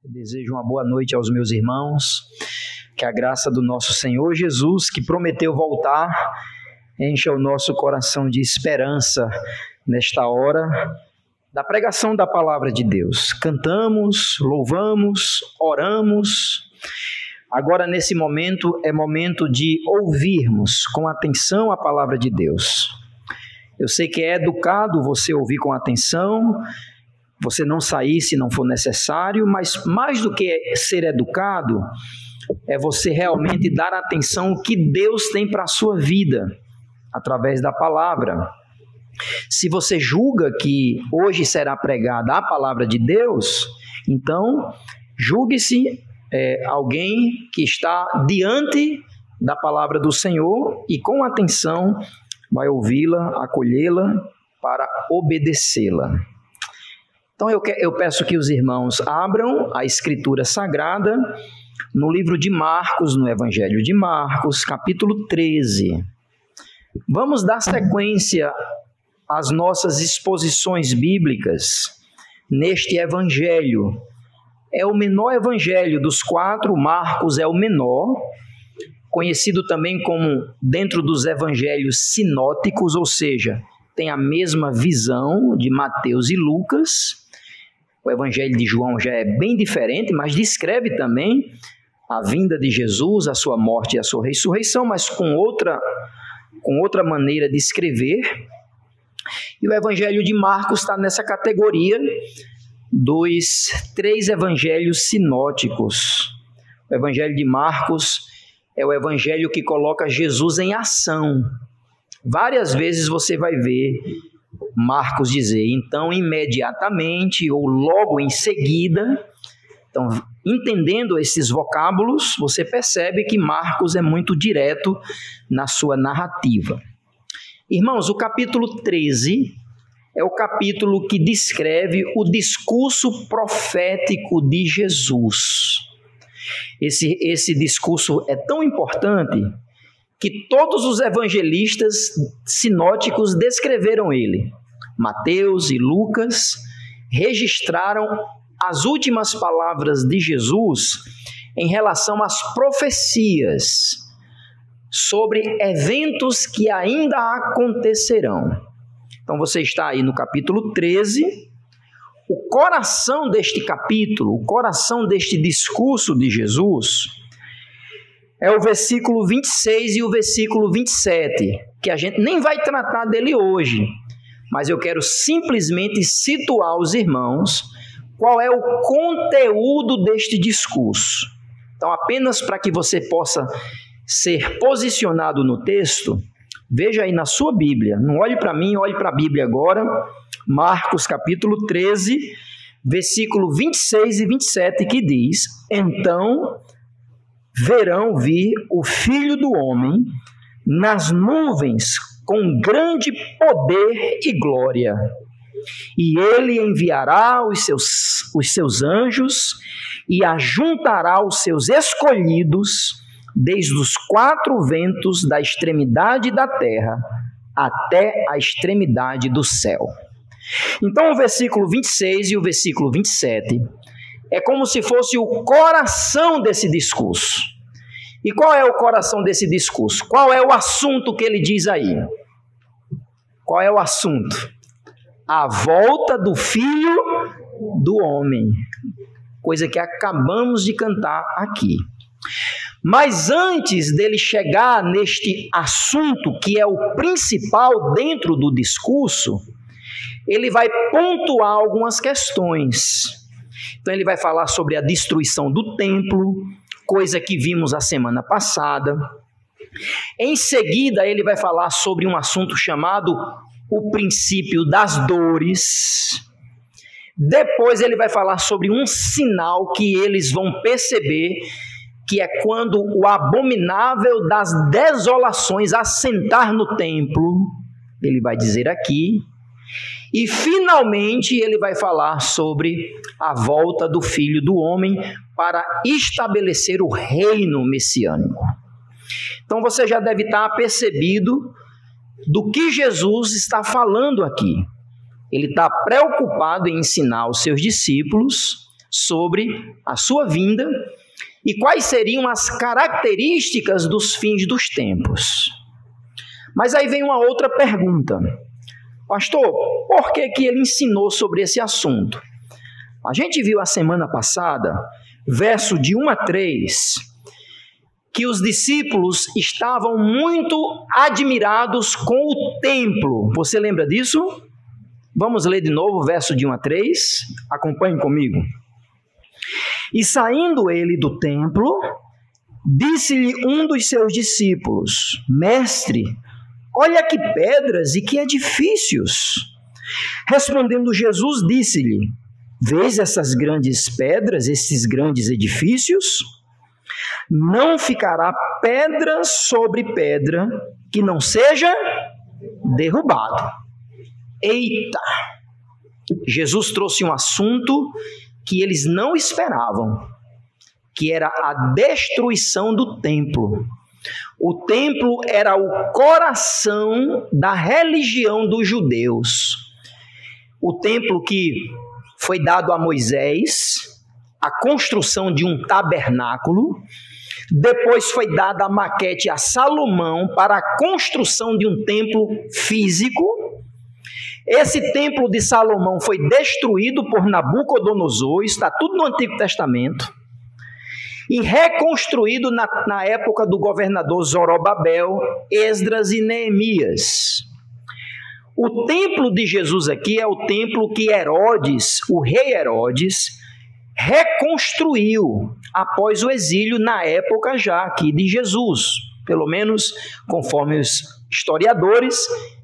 Eu desejo uma boa noite aos meus irmãos, que a graça do nosso Senhor Jesus, que prometeu voltar, encha o nosso coração de esperança nesta hora da pregação da palavra de Deus. Cantamos, louvamos, oramos. Agora, nesse momento, é momento de ouvirmos com atenção a palavra de Deus. Eu sei que é educado você ouvir com atenção, você não sair se não for necessário, mas mais do que ser educado, é você realmente dar atenção ao que Deus tem para a sua vida, através da palavra. Se você julga que hoje será pregada a palavra de Deus, então julgue-se alguém que está diante da palavra do Senhor e com atenção vai ouvi-la, acolhê-la para obedecê-la. Então eu peço que os irmãos abram a Escritura Sagrada no livro de Marcos, no Evangelho de Marcos, capítulo 13. Vamos dar sequência às nossas exposições bíblicas neste Evangelho. É o menor evangelho dos quatro, Marcos é o menor, conhecido também como dentro dos evangelhos sinóticos, ou seja, tem a mesma visão de Mateus e Lucas. O evangelho de João já é bem diferente, mas descreve também a vinda de Jesus, a sua morte e a sua ressurreição, mas com outra maneira de escrever. E o evangelho de Marcos está nessa categoria dos três evangelhos sinóticos. O evangelho de Marcos é o evangelho que coloca Jesus em ação. Várias vezes você vai ver Marcos dizer, então imediatamente ou logo em seguida. Então, entendendo esses vocábulos, você percebe que Marcos é muito direto na sua narrativa. Irmãos, o capítulo 13 é o capítulo que descreve o discurso profético de Jesus. Esse discurso é tão importante que todos os evangelistas sinóticos descreveram ele. Mateus e Lucas registraram as últimas palavras de Jesus em relação às profecias sobre eventos que ainda acontecerão. Então você está aí no capítulo 13, o coração deste capítulo, o coração deste discurso de Jesus é o versículo 26 e o versículo 27, que a gente nem vai tratar dele hoje, mas eu quero simplesmente situar os irmãos qual é o conteúdo deste discurso. Então, apenas para que você possa ser posicionado no texto, veja aí na sua Bíblia, não olhe para mim, olhe para a Bíblia agora, Marcos capítulo 13, versículo 26 e 27, que diz, então verão vir o Filho do Homem nas nuvens com grande poder e glória, e ele enviará os seus anjos e ajuntará os seus escolhidos desde os quatro ventos da extremidade da terra até a extremidade do céu. Então o versículo 26 e o versículo 27 é como se fosse o coração desse discurso. E qual é o coração desse discurso? Qual é o assunto que ele diz aí? Qual é o assunto? A volta do Filho do Homem. Coisa que acabamos de cantar aqui. Mas antes dele chegar neste assunto, que é o principal dentro do discurso, ele vai pontuar algumas questões. Então ele vai falar sobre a destruição do templo, coisa que vimos a semana passada. Em seguida, ele vai falar sobre um assunto chamado o princípio das dores. Depois ele vai falar sobre um sinal que eles vão perceber, que é quando o abominável das desolações assentar no templo, ele vai dizer aqui. E finalmente ele vai falar sobre a volta do Filho do Homem para estabelecer o reino messiânico. Então você já deve estar apercebido do que Jesus está falando aqui. Ele está preocupado em ensinar os seus discípulos sobre a sua vinda e quais seriam as características dos fins dos tempos. Mas aí vem uma outra pergunta. Pastor, por que ele ensinou sobre esse assunto? A gente viu a semana passada, verso de 1 a 3, que os discípulos estavam muito admirados com o templo. Você lembra disso? Vamos ler de novo o verso de 1 a 3. Acompanhe comigo. E saindo ele do templo, disse-lhe um dos seus discípulos: Mestre, olha que pedras e que edifícios. Respondendo Jesus, disse-lhe: Vês essas grandes pedras, esses grandes edifícios? Não ficará pedra sobre pedra que não seja derrubado. Eita! Jesus trouxe um assunto que eles não esperavam, que era a destruição do templo. O templo era o coração da religião dos judeus. O templo que foi dado a Moisés, a construção de um tabernáculo. Depois foi dada a maquete a Salomão para a construção de um templo físico. Esse templo de Salomão foi destruído por Nabucodonosor, está tudo no Antigo Testamento, e reconstruído na época do governador Zorobabel, Esdras e Neemias. O templo de Jesus aqui é o templo que Herodes, o rei Herodes, reconstruiu após o exílio na época já aqui de Jesus. Pelo menos, conforme os historiadores,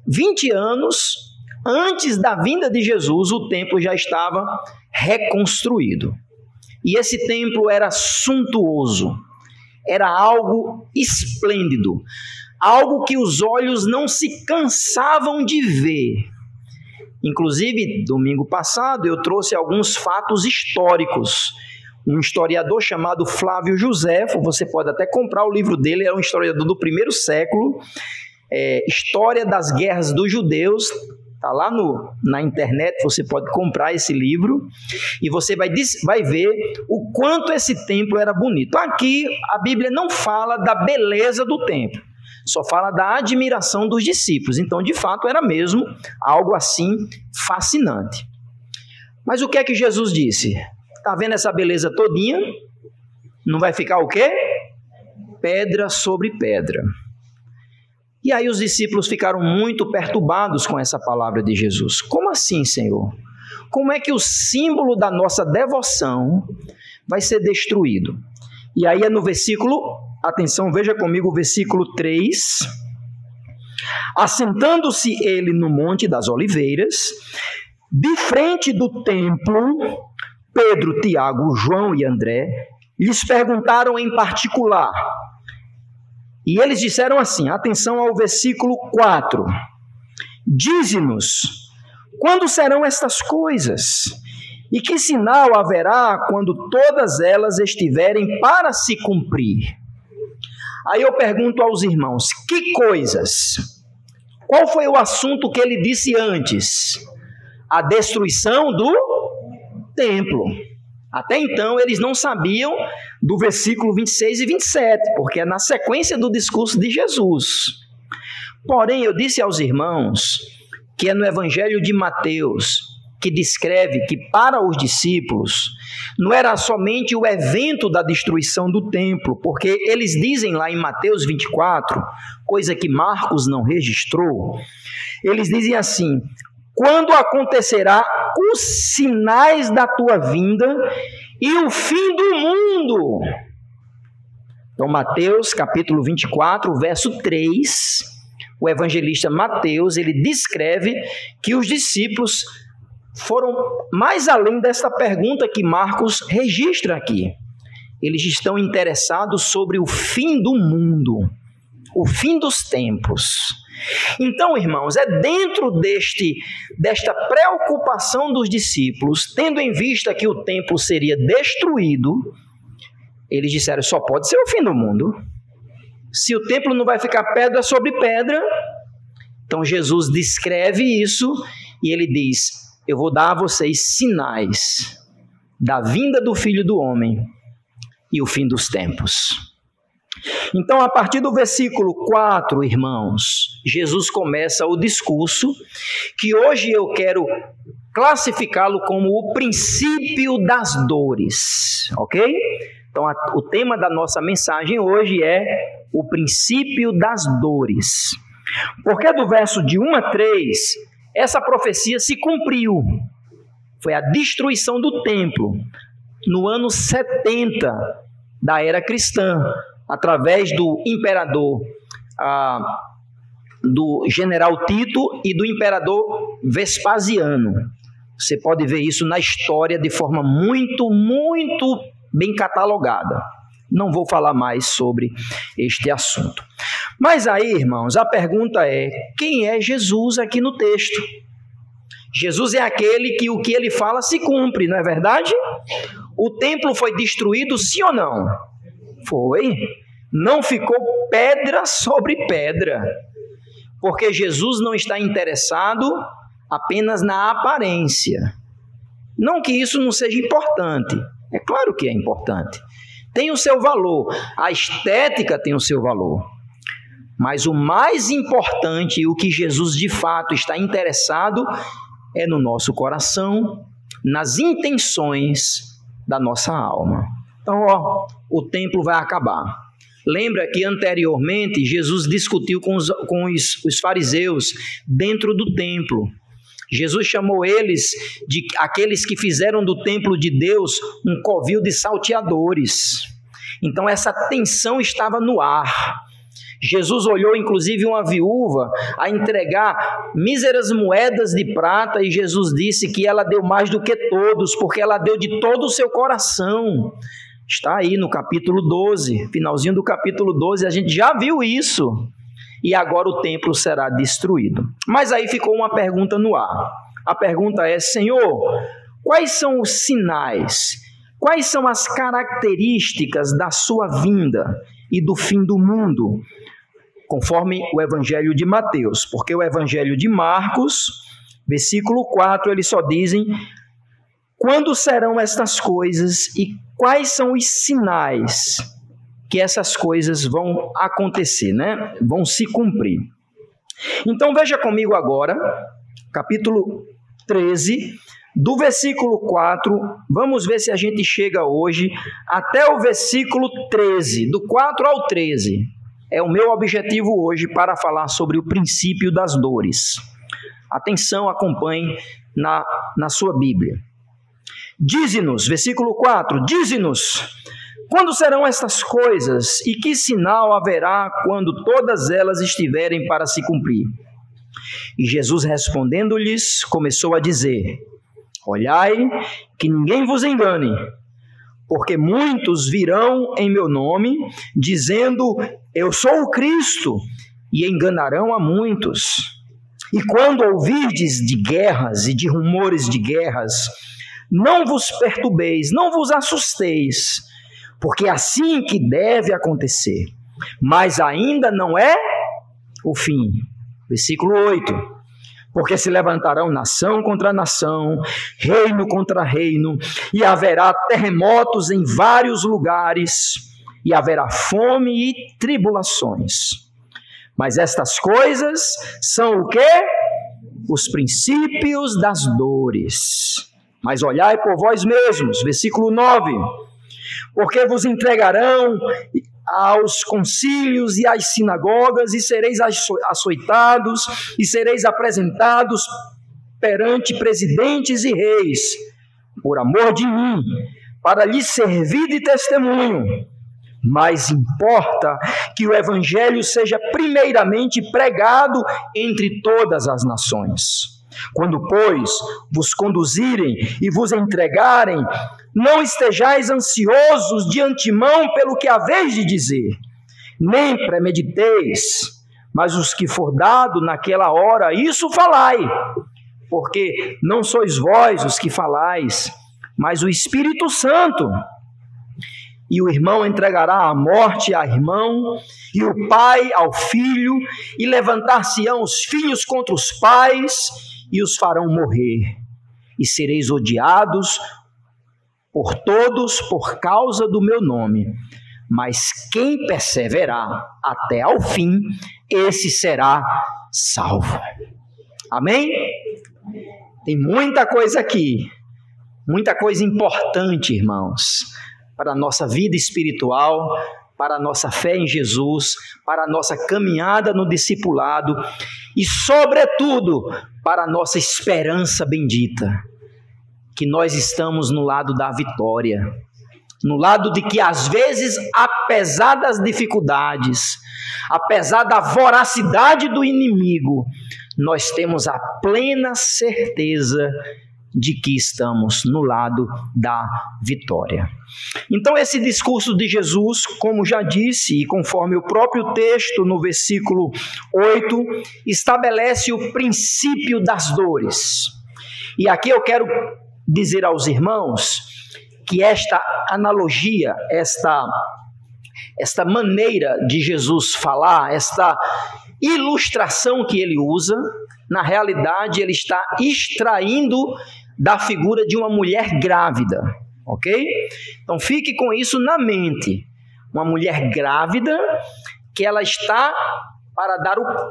20 anos antes da vinda de Jesus, o templo já estava reconstruído. E esse templo era suntuoso, era algo esplêndido, algo que os olhos não se cansavam de ver. Inclusive, domingo passado, eu trouxe alguns fatos históricos. Um historiador chamado Flávio Joséfo, você pode até comprar o livro dele, é um historiador do primeiro século, História das Guerras dos Judeus, está lá na internet, você pode comprar esse livro, e você vai ver o quanto esse templo era bonito. Aqui, a Bíblia não fala da beleza do templo, só fala da admiração dos discípulos. Então, de fato, era mesmo algo assim fascinante. Mas o que é que Jesus disse? Está vendo essa beleza todinha? Não vai ficar o quê? Pedra sobre pedra. E aí os discípulos ficaram muito perturbados com essa palavra de Jesus. Como assim, Senhor? Como é que o símbolo da nossa devoção vai ser destruído? E aí é no versículo, atenção, veja comigo o versículo 3. Assentando-se ele no Monte das Oliveiras, de frente do templo, Pedro, Tiago, João e André lhes perguntaram em particular. E eles disseram assim, atenção ao versículo 4. Dize-nos, quando serão estas coisas? E que sinal haverá quando todas elas estiverem para se cumprir? Aí eu pergunto aos irmãos, que coisas? Qual foi o assunto que ele disse antes? A destruição do templo. Até então eles não sabiam do versículo 26 e 27, porque é na sequência do discurso de Jesus. Porém, eu disse aos irmãos que é no Evangelho de Mateus que descreve que para os discípulos não era somente o evento da destruição do templo, porque eles dizem lá em Mateus 24, coisa que Marcos não registrou, eles dizem assim, quando acontecerá os sinais da tua vinda e o fim do mundo. Então, Mateus, capítulo 24, verso 3, o evangelista Mateus, ele descreve que os discípulos foram mais além desta pergunta que Marcos registra aqui. Eles estão interessados sobre o fim do mundo, o fim dos tempos. Então, irmãos, é dentro desta preocupação dos discípulos, tendo em vista que o templo seria destruído, eles disseram, só pode ser o fim do mundo. Se o templo não vai ficar pedra sobre pedra, então Jesus descreve isso e ele diz, eu vou dar a vocês sinais. da vinda do Filho do Homem e o fim dos tempos. Então, a partir do versículo 4, irmãos, Jesus começa o discurso que hoje eu quero classificá-lo como o princípio das dores, ok? Então, o tema da nossa mensagem hoje é o princípio das dores. Porque do verso de 1 a 3, essa profecia se cumpriu. Foi a destruição do templo no ano 70 da era cristã, através do imperador, do general Tito e do imperador Vespasiano. Você pode ver isso na história de forma muito, muito bem catalogada. Não vou falar mais sobre este assunto. Mas aí, irmãos, a pergunta é: quem é Jesus aqui no texto? Jesus é aquele que o que ele fala se cumpre, não é verdade? O templo foi destruído, sim ou não? Foi. Não ficou pedra sobre pedra. Porque Jesus não está interessado apenas na aparência. Não que isso não seja importante. É claro que é importante. Tem o seu valor. A estética tem o seu valor. Mas o mais importante, o que Jesus de fato está interessado, é no nosso coração, nas intenções da nossa alma. Então, o templo vai acabar. Lembra que anteriormente Jesus discutiu com os fariseus dentro do templo. Jesus chamou eles de aqueles que fizeram do templo de Deus um covil de salteadores. Então essa tensão estava no ar. Jesus olhou inclusive uma viúva a entregar míseras moedas de prata e Jesus disse que ela deu mais do que todos, porque ela deu de todo o seu coração. Está aí no capítulo 12, finalzinho do capítulo 12, a gente já viu isso. E agora o templo será destruído. Mas aí ficou uma pergunta no ar. A pergunta é: Senhor, quais são os sinais, quais são as características da sua vinda e do fim do mundo? Conforme o Evangelho de Mateus, porque o Evangelho de Marcos, versículo 4, eles só dizem quando serão estas coisas e quais são os sinais que essas coisas vão acontecer, né? Vão se cumprir. Então veja comigo agora, capítulo 13, do versículo 4, vamos ver se a gente chega hoje até o versículo 13, do 4 ao 13. É o meu objetivo hoje para falar sobre o princípio das dores. Atenção, acompanhe na sua Bíblia. Dize-nos, versículo 4, dize-nos, quando serão estas coisas e que sinal haverá quando todas elas estiverem para se cumprir? E Jesus respondendo-lhes, começou a dizer, olhai que ninguém vos engane, porque muitos virão em meu nome, dizendo, eu sou o Cristo, e enganarão a muitos. E quando ouvirdes de guerras e de rumores de guerras, não vos perturbeis, não vos assusteis, porque é assim que deve acontecer, mas ainda não é o fim. Versículo 8. Porque se levantarão nação contra nação, reino contra reino, e haverá terremotos em vários lugares, e haverá fome e tribulações. Mas estas coisas são o quê? Os princípios das dores. Mas olhai por vós mesmos, versículo 9, porque vos entregarão aos concílios e às sinagogas, e sereis açoitados, e sereis apresentados perante presidentes e reis, por amor de mim, para lhes servir de testemunho. Mas importa que o evangelho seja primeiramente pregado entre todas as nações. Quando, pois, vos conduzirem e vos entregarem, não estejais ansiosos de antemão pelo que haveis de dizer, nem premediteis, mas os que for dado naquela hora, isso falai, porque não sois vós os que falais, mas o Espírito Santo. E o irmão entregará a morte a irmão, e o pai ao filho, e levantar-se-ão os filhos contra os pais, e os farão morrer, e sereis odiados por todos por causa do meu nome. Mas quem perseverar até ao fim, esse será salvo. Amém? Tem muita coisa aqui, muita coisa importante, irmãos, para a nossa vida espiritual, para a nossa fé em Jesus, para a nossa caminhada no discipulado e, sobretudo, para a nossa esperança bendita, que nós estamos no lado da vitória, no lado de que, às vezes, apesar das dificuldades, apesar da voracidade do inimigo, nós temos a plena certeza de que estamos no lado da vitória. Então, esse discurso de Jesus, como já disse, e conforme o próprio texto no versículo 8, estabelece o princípio das dores. E aqui eu quero dizer aos irmãos que esta analogia, esta maneira de Jesus falar, esta ilustração que ele usa, na realidade ele está extraindo da figura de uma mulher grávida, ok? Então fique com isso na mente. Uma mulher grávida que ela está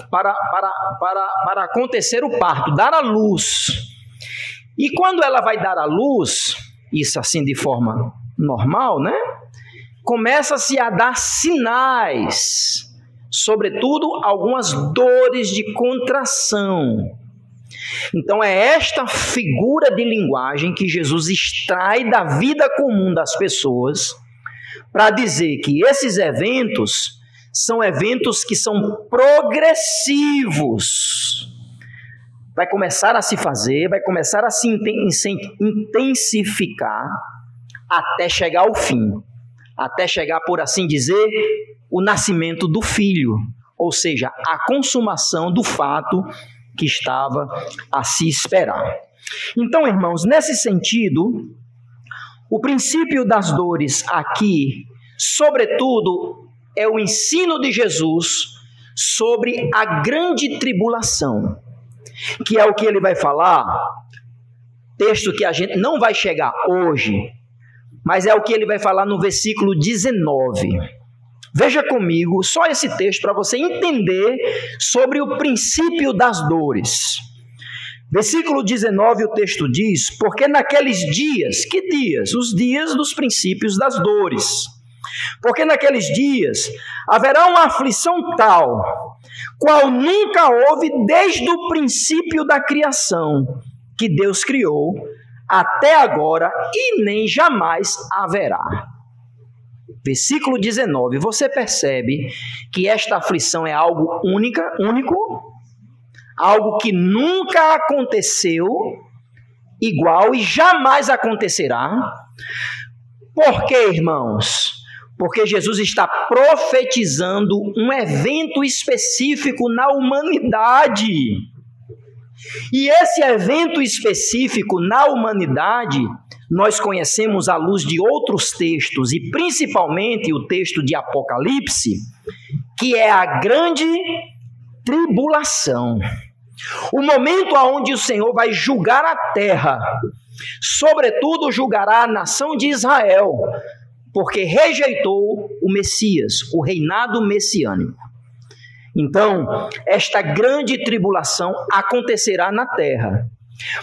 para acontecer o parto, dar à luz. E quando ela vai dar à luz, isso assim de forma normal, né? Começa-se a dar sinais, sobretudo algumas dores de contração. Então é esta figura de linguagem que Jesus extrai da vida comum das pessoas para dizer que esses eventos são eventos que são progressivos. Vai começar a se fazer, vai começar a se intensificar até chegar ao fim. Até chegar, por assim dizer, o nascimento do filho, ou seja, a consumação do fato que estava a se esperar. Então, irmãos, nesse sentido, o princípio das dores aqui, sobretudo, é o ensino de Jesus sobre a grande tribulação, que é o que ele vai falar, texto que a gente não vai chegar hoje, mas é o que ele vai falar no versículo 19. Veja comigo só esse texto para você entender sobre o princípio das dores. Versículo 19, o texto diz: porque naqueles dias, que dias? Os dias dos princípios das dores. Porque naqueles dias haverá uma aflição tal, qual nunca houve desde o princípio da criação, que Deus criou, até agora e nem jamais haverá. Versículo 19, você percebe que esta aflição é algo único, algo que nunca aconteceu igual e jamais acontecerá. Por quê, irmãos? Porque Jesus está profetizando um evento específico na humanidade. E esse evento específico na humanidade, nós conhecemos à luz de outros textos, e principalmente o texto de Apocalipse, que é a grande tribulação. O momento onde o Senhor vai julgar a terra, sobretudo julgará a nação de Israel, porque rejeitou o Messias, o reinado messiânico. Então, esta grande tribulação acontecerá na terra.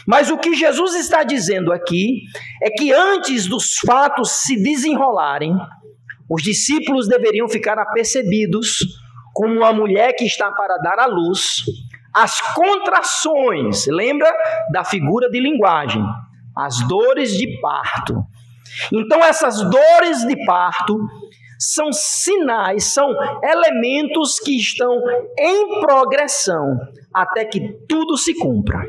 Mas o que Jesus está dizendo aqui é que antes dos fatos se desenrolarem, os discípulos deveriam ficar apercebidos, como uma mulher que está para dar à luz, as contrações, lembra da figura de linguagem, as dores de parto. Então essas dores de parto são sinais, são elementos que estão em progressão até que tudo se cumpra.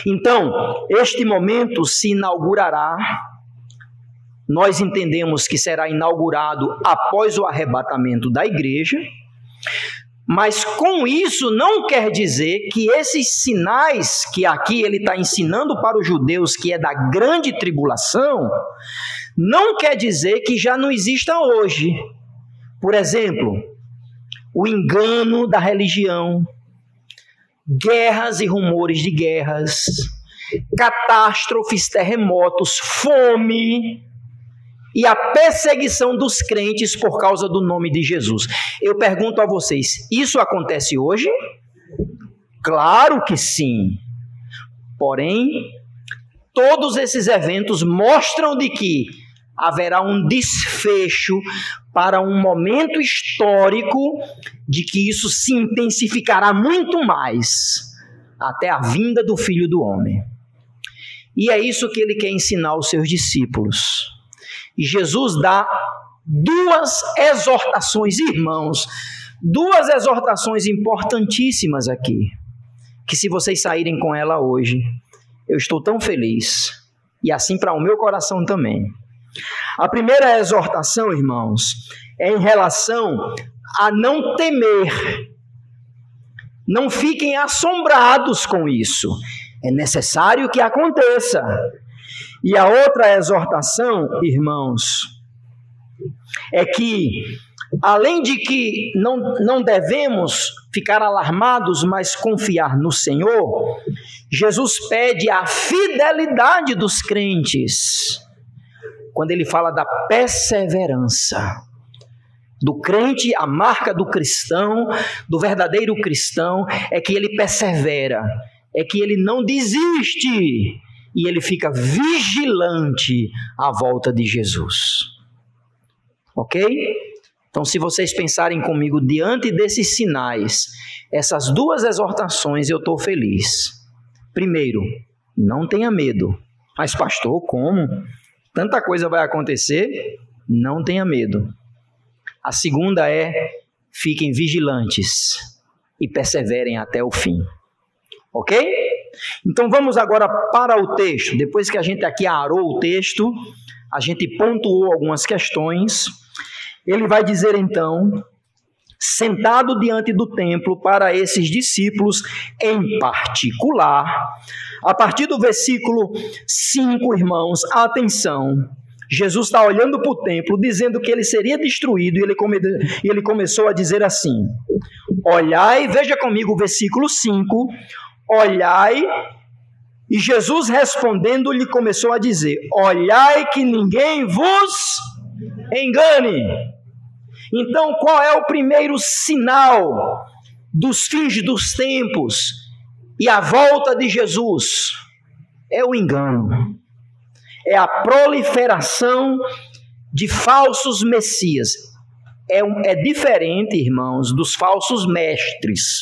Então, este momento se inaugurará, nós entendemos que será inaugurado após o arrebatamento da igreja, mas com isso não quer dizer que esses sinais que aqui ele está ensinando para os judeus, que é da grande tribulação, não quer dizer que já não existam hoje. Por exemplo, o engano da religião, guerras e rumores de guerras, catástrofes, terremotos, fome e a perseguição dos crentes por causa do nome de Jesus. Eu pergunto a vocês, isso acontece hoje? Claro que sim. Porém, todos esses eventos mostram de que haverá um desfecho para um momento histórico de que isso se intensificará muito mais até a vinda do Filho do Homem. E é isso que ele quer ensinar aos seus discípulos. E Jesus dá duas exortações, irmãos, duas exortações importantíssimas aqui, que se vocês saírem com ela hoje, eu estou tão feliz, e assim para o meu coração também. A primeira exortação, irmãos, é em relação a não temer. Não fiquem assombrados com isso. É necessário que aconteça. E a outra exortação, irmãos, é que, além de que não devemos ficar alarmados, mas confiar no Senhor, Jesus pede a fidelidade dos crentes. Quando ele fala da perseverança do crente, a marca do cristão, do verdadeiro cristão, é que ele persevera, é que ele não desiste e ele fica vigilante à volta de Jesus. Ok? Então, se vocês pensarem comigo diante desses sinais, essas duas exortações, eu estou feliz. Primeiro, não tenha medo. Mas pastor, como? Tanta coisa vai acontecer, não tenha medo. A segunda é, fiquem vigilantes e perseverem até o fim. Ok? Então vamos agora para o texto. Depois que a gente aqui arou o texto, a gente pontuou algumas questões. Ele vai dizer então, sentado diante do templo para esses discípulos em particular, a partir do versículo 5, irmãos, atenção, Jesus está olhando para o templo, dizendo que ele seria destruído, e ele começou a dizer assim, olhai, veja comigo o versículo 5, olhai, e Jesus respondendo lhe começou a dizer, olhai que ninguém vos engane. Então, qual é o primeiro sinal dos fins dos tempos e a volta de Jesus? É o engano. É a proliferação de falsos messias. É diferente, irmãos, dos falsos mestres.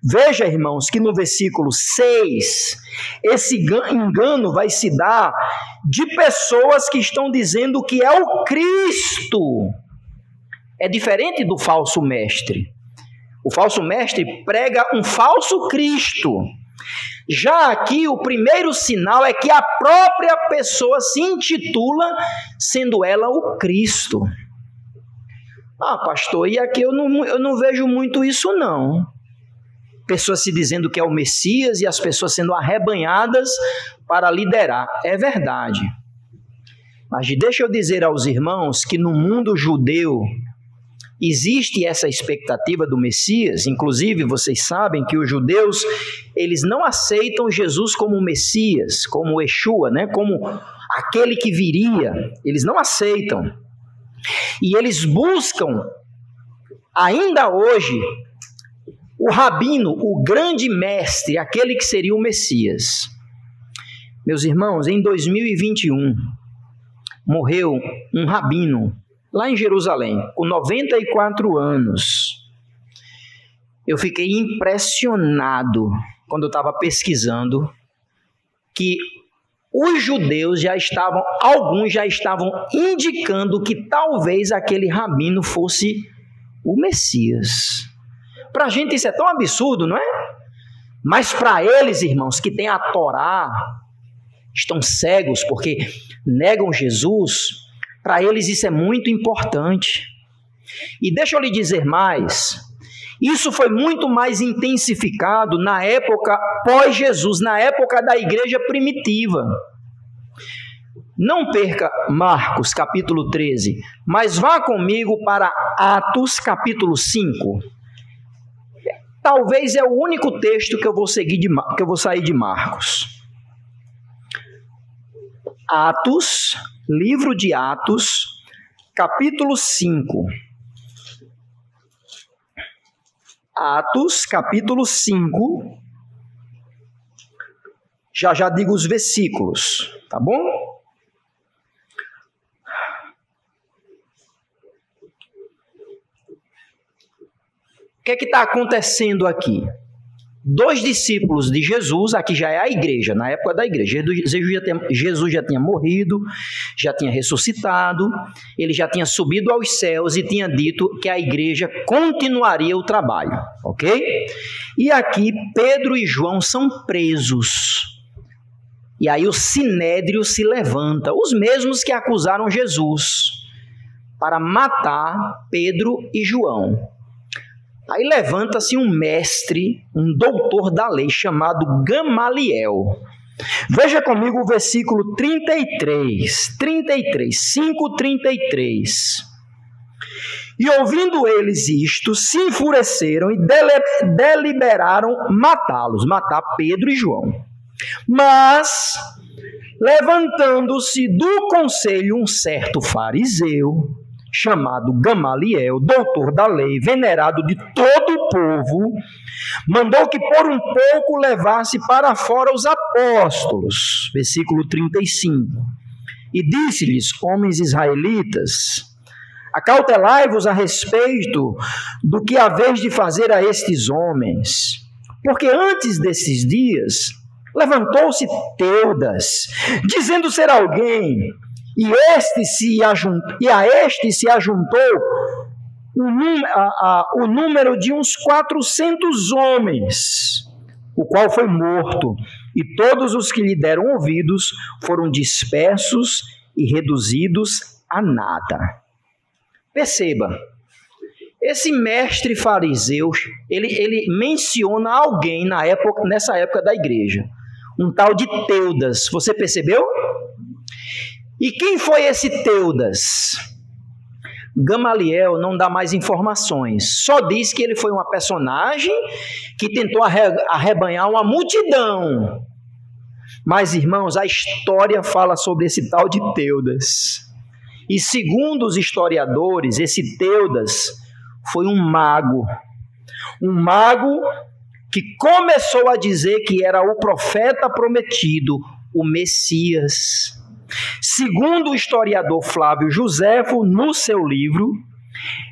Veja, irmãos, que no versículo 6, esse engano vai se dar de pessoas que estão dizendo que é o Cristo. É diferente do falso mestre. O falso mestre prega um falso Cristo. Já aqui, o primeiro sinal é que a própria pessoa se intitula, sendo ela o Cristo. Ah, pastor, e aqui eu não vejo muito isso, não. Pessoas se dizendo que é o Messias e as pessoas sendo arrebanhadas para liderar. É verdade. Mas deixa eu dizer aos irmãos que no mundo judeu existe essa expectativa do Messias. Inclusive, vocês sabem que os judeus, eles não aceitam Jesus como Messias, como Yeshua, né? Como aquele que viria. Eles não aceitam. E eles buscam, ainda hoje, o rabino, o grande mestre, aquele que seria o Messias. Meus irmãos, em 2021, morreu um rabino, lá em Jerusalém, com 94 anos. Eu fiquei impressionado quando eu estava pesquisando que os judeus alguns já estavam indicando que talvez aquele rabino fosse o Messias. Para a gente isso é tão absurdo, não é? Mas para eles, irmãos, que têm a Torá, estão cegos porque negam Jesus. Para eles isso é muito importante. E deixa eu lhe dizer mais, isso foi muito mais intensificado na época pós-Jesus, na época da igreja primitiva. Não perca Marcos capítulo 13, mas vá comigo para Atos capítulo 5. Talvez é o único texto que eu vou sair de Marcos. Atos, livro de Atos, capítulo 5. Atos, capítulo 5. Já digo os versículos, tá bom? O que é que está acontecendo aqui? 2 discípulos de Jesus, aqui já é a igreja, na época da igreja. Jesus já tinha morrido, já tinha ressuscitado, ele já tinha subido aos céus e tinha dito que a igreja continuaria o trabalho, ok? E aqui Pedro e João são presos. E aí o sinédrio se levanta, os mesmos que acusaram Jesus, para matar Pedro e João. Aí levanta-se um mestre, um doutor da lei, chamado Gamaliel. Veja comigo o versículo 33, 5:33. E ouvindo eles isto, se enfureceram e deliberaram matá-los, matar Pedro e João. Mas, levantando-se do conselho um certo fariseu, chamado Gamaliel, doutor da lei, venerado de todo o povo, mandou que por um pouco levasse para fora os apóstolos. Versículo 35. E disse-lhes: homens israelitas, acautelai-vos a respeito do que haveis de fazer a estes homens, porque antes desses dias levantou-se Teudas, dizendo ser alguém, e a este se ajuntou o número de uns 400 homens, o qual foi morto, e todos os que lhe deram ouvidos foram dispersos e reduzidos a nada. Perceba, esse mestre fariseu, ele menciona alguém nessa época da igreja, um tal de Teudas. Você percebeu? E quem foi esse Teudas? Gamaliel não dá mais informações, só diz que ele foi uma personagem que tentou arrebanhar uma multidão. Mas, irmãos, a história fala sobre esse tal de Teudas. E segundo os historiadores, esse Teudas foi um mago que começou a dizer que era o profeta prometido, o Messias. Segundo o historiador Flávio Joséfo, no seu livro,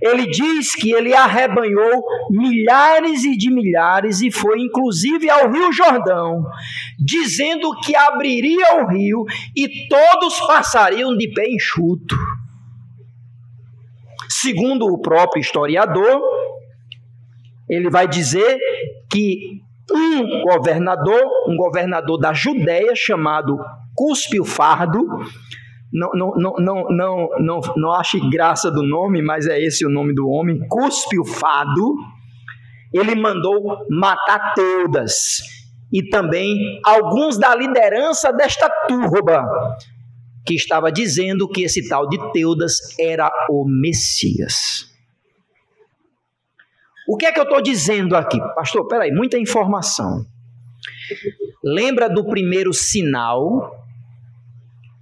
ele diz que ele arrebanhou milhares e de milhares e foi inclusive ao Rio Jordão, dizendo que abriria o rio e todos passariam de pé enxuto. Segundo o próprio historiador, ele vai dizer que um governador da Judéia chamado Cúspio Fardo, não ache graça do nome, mas é esse o nome do homem, Cúspio Fardo, ele mandou matar Teudas e também alguns da liderança desta turba, que estava dizendo que esse tal de Teudas era o Messias. O que é que eu estou dizendo aqui? Pastor, peraí, muita informação. Lembra do primeiro sinal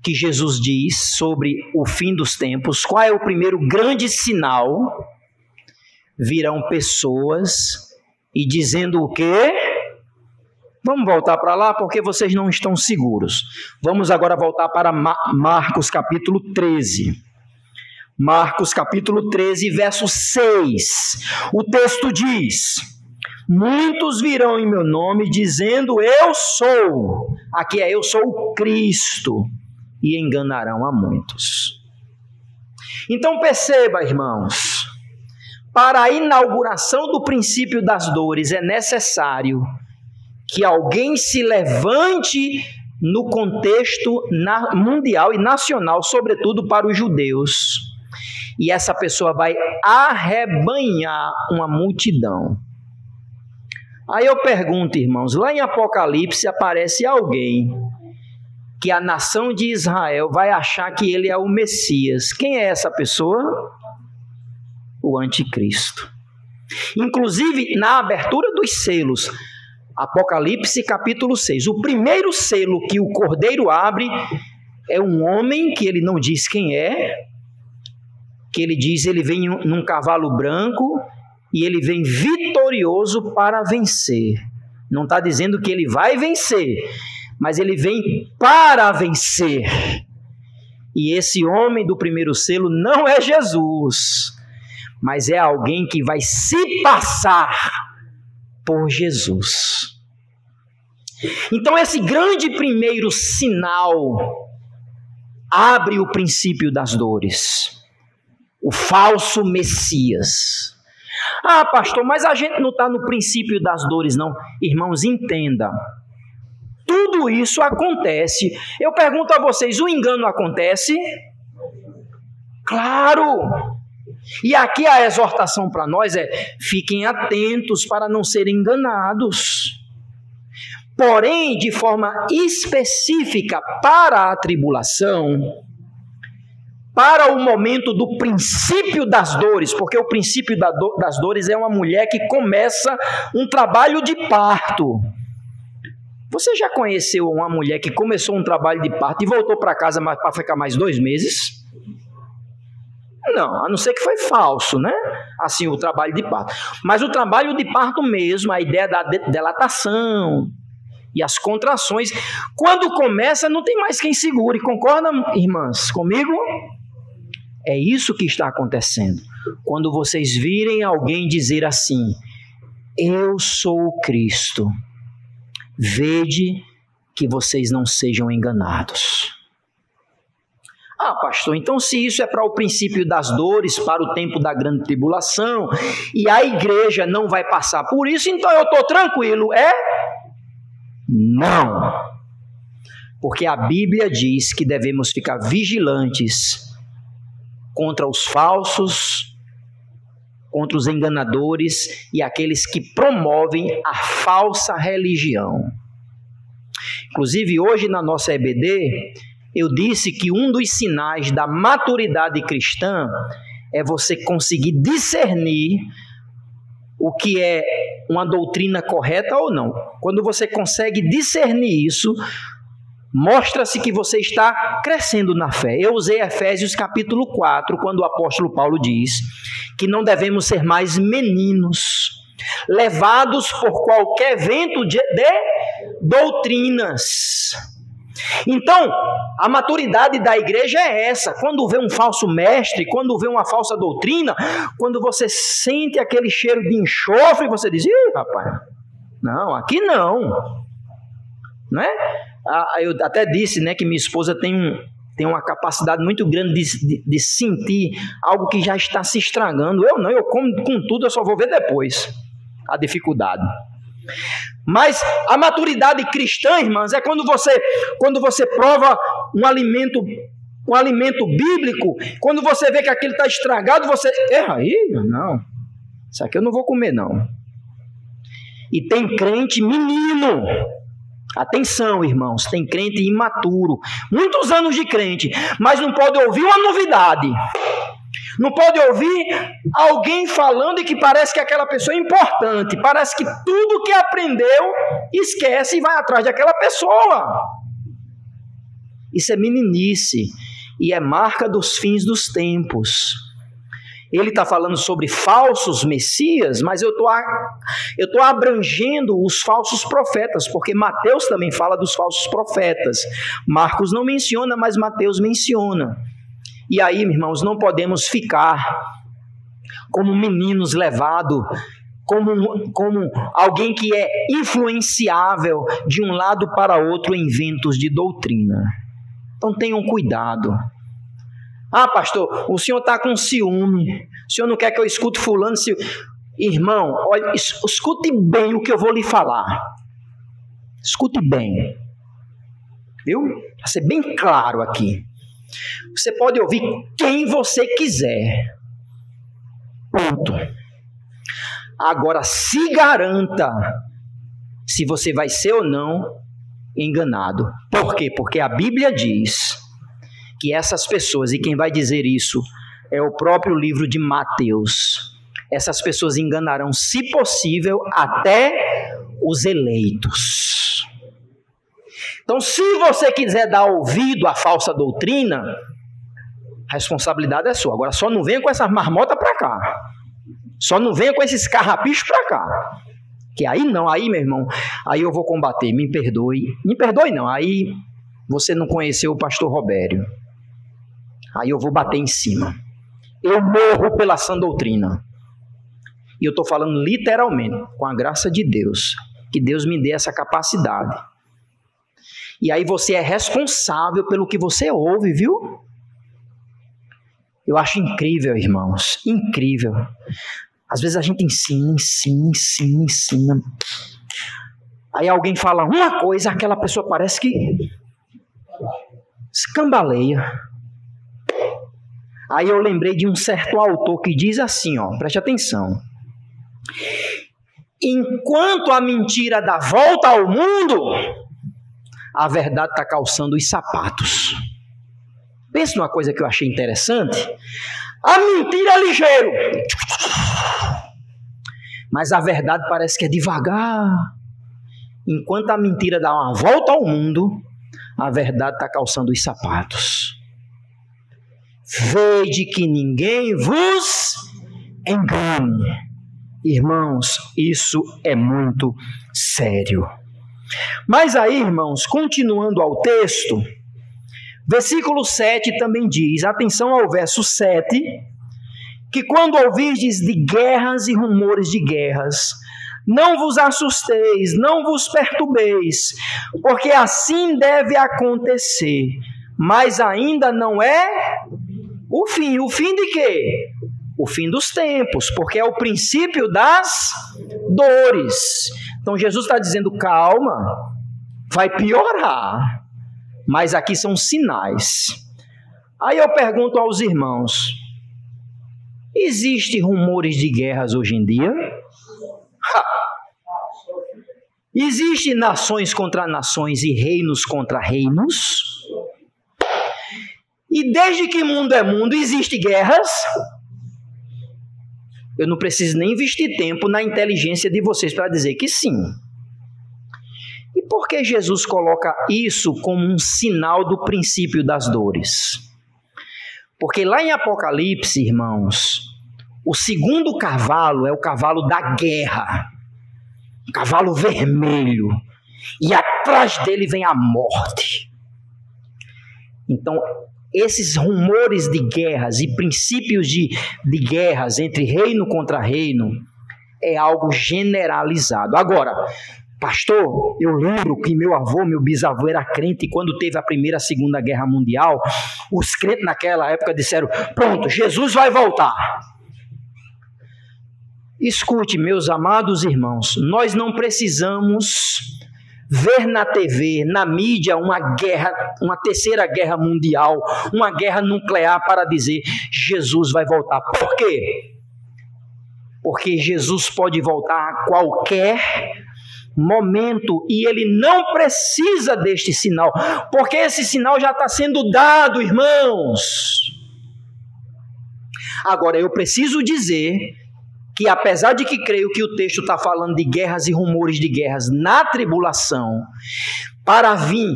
que Jesus diz sobre o fim dos tempos? Qual é o primeiro grande sinal? Virão pessoas e dizendo o quê? Vamos voltar para lá porque vocês não estão seguros. Vamos agora voltar para Marcos capítulo 13. Marcos capítulo 13, verso 6. O texto diz: muitos virão em meu nome dizendo eu sou. Aqui é eu sou o Cristo. E enganarão a muitos. Então perceba, irmãos, para a inauguração do princípio das dores é necessário que alguém se levante no contexto mundial e nacional, sobretudo para os judeus. E essa pessoa vai arrebanhar uma multidão. Aí eu pergunto, irmãos, lá em Apocalipse aparece alguém que a nação de Israel vai achar que ele é o Messias. Quem é essa pessoa? O anticristo. Inclusive, na abertura dos selos, Apocalipse capítulo 6, o primeiro selo que o Cordeiro abre é um homem que ele não diz quem é, que ele diz ele vem num cavalo branco e ele vem vitorioso para vencer. Não está dizendo que ele vai vencer, mas ele vem para vencer. E esse homem do primeiro selo não é Jesus, mas é alguém que vai se passar por Jesus. Então esse grande primeiro sinal abre o princípio das dores. O falso Messias. Ah, pastor, mas a gente não está no princípio das dores, não. Irmãos, entenda. Tudo isso acontece. Eu pergunto a vocês, o engano acontece? Claro! E aqui a exortação para nós é: fiquem atentos para não serem enganados. Porém, de forma específica para a tribulação, para o momento do princípio das dores, porque o princípio das dores é uma mulher que começa um trabalho de parto. Você já conheceu uma mulher que começou um trabalho de parto e voltou para casa para ficar mais 2 meses? Não, a não ser que foi falso, né? Assim, o trabalho de parto. Mas o trabalho de parto mesmo, a ideia da dilatação e as contrações, quando começa, não tem mais quem segure. Concordam, irmãs, comigo? É isso que está acontecendo. Quando vocês virem alguém dizer assim: eu sou o Cristo, vede que vocês não sejam enganados. Ah, pastor, então se isso é para o princípio das dores, para o tempo da grande tribulação, e a igreja não vai passar por isso, então eu estou tranquilo, é? Não. Porque a Bíblia diz que devemos ficar vigilantes contra os falsos, contra os enganadores e aqueles que promovem a falsa religião. Inclusive, hoje na nossa EBD, eu disse que um dos sinais da maturidade cristã é você conseguir discernir o que é uma doutrina correta ou não. Quando você consegue discernir isso, mostra-se que você está crescendo na fé. Eu usei Efésios capítulo 4, quando o apóstolo Paulo diz que não devemos ser mais meninos, levados por qualquer vento de doutrinas. Então, a maturidade da igreja é essa. Quando vê um falso mestre, quando vê uma falsa doutrina, quando você sente aquele cheiro de enxofre, você diz: ih, rapaz, não, aqui não. Não é? Eu até disse, né, que minha esposa tem uma capacidade muito grande de sentir algo que já está se estragando. Eu não, eu como com tudo, eu só vou ver depois a dificuldade. Mas a maturidade cristã, irmãs, é quando você prova um alimento bíblico, quando você vê que aquilo está estragado, você erra aí, não, isso aqui eu não vou comer não. E tem crente menino, atenção, irmãos, tem crente imaturo, muitos anos de crente, mas não pode ouvir uma novidade. Não pode ouvir alguém falando e que parece que aquela pessoa é importante. Parece que tudo que aprendeu, esquece e vai atrás daquela pessoa. Isso é meninice e é marca dos fins dos tempos. Ele está falando sobre falsos messias, mas eu estou abrangendo os falsos profetas, porque Mateus também fala dos falsos profetas. Marcos não menciona, mas Mateus menciona. E aí, irmãos, não podemos ficar como meninos levados, como alguém que é influenciável de um lado para outro em ventos de doutrina. Então tenham cuidado. Ah, pastor, o senhor está com ciúme, o senhor não quer que eu escute fulano? Irmão, olha, escute bem o que eu vou lhe falar. Escute bem. Viu? Para ser bem claro aqui. Você pode ouvir quem você quiser. Ponto. Agora, se garanta se você vai ser ou não enganado. Por quê? Porque a Bíblia diz que essas pessoas, e quem vai dizer isso é o próprio livro de Mateus, essas pessoas enganarão, se possível, até os eleitos. Então, se você quiser dar ouvido à falsa doutrina, a responsabilidade é sua. Agora, só não venha com essas marmotas para cá. Só não venha com esses carrapichos para cá. Que aí não, aí, meu irmão, aí eu vou combater. Me perdoe. Me perdoe não, aí você não conheceu o pastor Robério. Aí eu vou bater em cima. Eu morro pela sã doutrina. E eu estou falando literalmente, com a graça de Deus. Que Deus me dê essa capacidade. E aí você é responsável pelo que você ouve, viu? Eu acho incrível, irmãos. Incrível. Às vezes a gente ensina. Aí alguém fala uma coisa, aquela pessoa parece que escambaleia. Aí eu lembrei de um certo autor que diz assim, ó, preste atenção. Enquanto a mentira dá volta ao mundo, a verdade está calçando os sapatos. Pensa numa coisa que eu achei interessante. A mentira é ligeiro, mas a verdade parece que é devagar. Enquanto a mentira dá uma volta ao mundo, a verdade está calçando os sapatos. Vede que ninguém vos engane. Irmãos, isso é muito sério. Mas aí, irmãos, continuando ao texto, versículo 7 também diz, atenção ao verso 7, que quando ouvirdes de guerras e rumores de guerras, não vos assusteis, não vos perturbeis, porque assim deve acontecer, mas ainda não é o fim. O fim de quê? O fim dos tempos, porque é o princípio das dores. Então Jesus está dizendo, calma, vai piorar, mas aqui são sinais. Aí eu pergunto aos irmãos, existem rumores de guerras hoje em dia? Existem nações contra nações e reinos contra reinos? E desde que mundo é mundo, existem guerras? Eu não preciso nem investir tempo na inteligência de vocês para dizer que sim. E por que Jesus coloca isso como um sinal do princípio das dores? Porque lá em Apocalipse, irmãos, o segundo cavalo é o cavalo da guerra. O cavalo vermelho. E atrás dele vem a morte. Então, esses rumores de guerras e princípios de guerras entre reino contra reino é algo generalizado. Agora, pastor, eu lembro que meu avô, meu bisavô era crente e quando teve a Primeira e a Segunda Guerra Mundial, os crentes naquela época disseram, pronto, Jesus vai voltar. Escute, meus amados irmãos, nós não precisamos ver na TV, na mídia, uma guerra, uma terceira guerra mundial, uma guerra nuclear para dizer Jesus vai voltar. Por quê? Porque Jesus pode voltar a qualquer momento e ele não precisa deste sinal, porque esse sinal já está sendo dado, irmãos. Agora, eu preciso dizer que apesar de que creio que o texto está falando de guerras e rumores de guerras na tribulação, para vir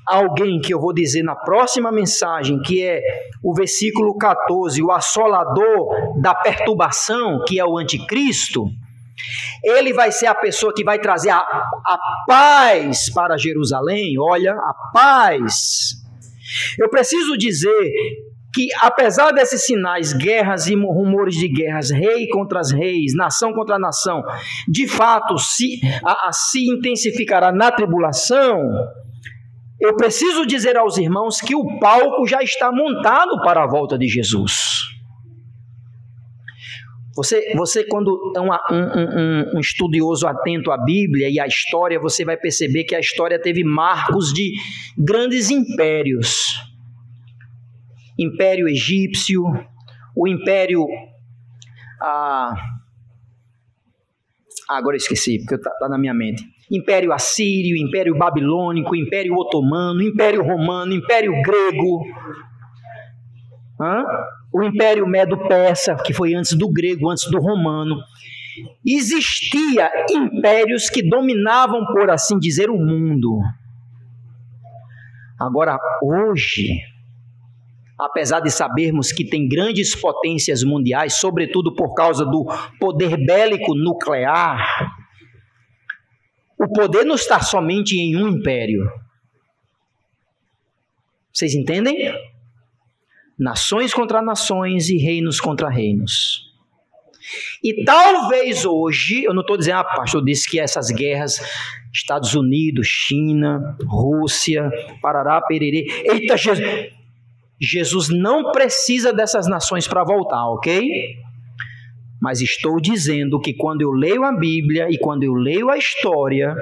alguém que eu vou dizer na próxima mensagem, que é o versículo 14, o assolador da perturbação, que é o anticristo, ele vai ser a pessoa que vai trazer a paz para Jerusalém, olha, a paz. Eu preciso dizer que apesar desses sinais, guerras e rumores de guerras, rei contra as reis, nação contra nação, de fato se intensificará na tribulação, eu preciso dizer aos irmãos que o palco já está montado para a volta de Jesus. Você quando é um estudioso atento à Bíblia e à história, você vai perceber que a história teve marcos de grandes impérios. Império egípcio, o império... agora eu esqueci, porque está na minha mente. Império assírio, império babilônico, império otomano, império romano, império grego. O império medo-persa, que foi antes do grego, antes do romano. Existia impérios que dominavam, por assim dizer, o mundo. Agora, hoje, apesar de sabermos que tem grandes potências mundiais, sobretudo por causa do poder bélico nuclear, o poder não está somente em um império. Vocês entendem? Nações contra nações e reinos contra reinos. E talvez hoje, eu não estou dizendo, pastor disse que essas guerras, Estados Unidos, China, Rússia, parará, pererê, eita, Jesus não precisa dessas nações para voltar, ok? Mas estou dizendo que quando eu leio a Bíblia e quando eu leio a história,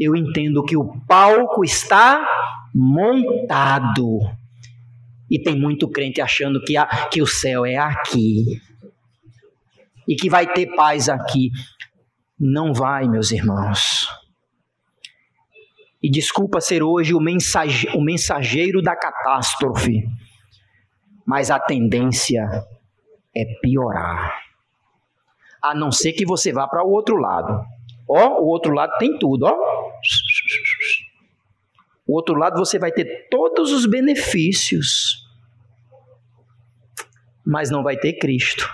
eu entendo que o palco está montado. E tem muito crente achando que o céu é aqui. E que vai ter paz aqui. Não vai, meus irmãos. E desculpa ser hoje o mensageiro da catástrofe, mas a tendência é piorar. A não ser que você vá para o outro lado. Ó, o outro lado tem tudo, ó. O outro lado você vai ter todos os benefícios, mas não vai ter Cristo.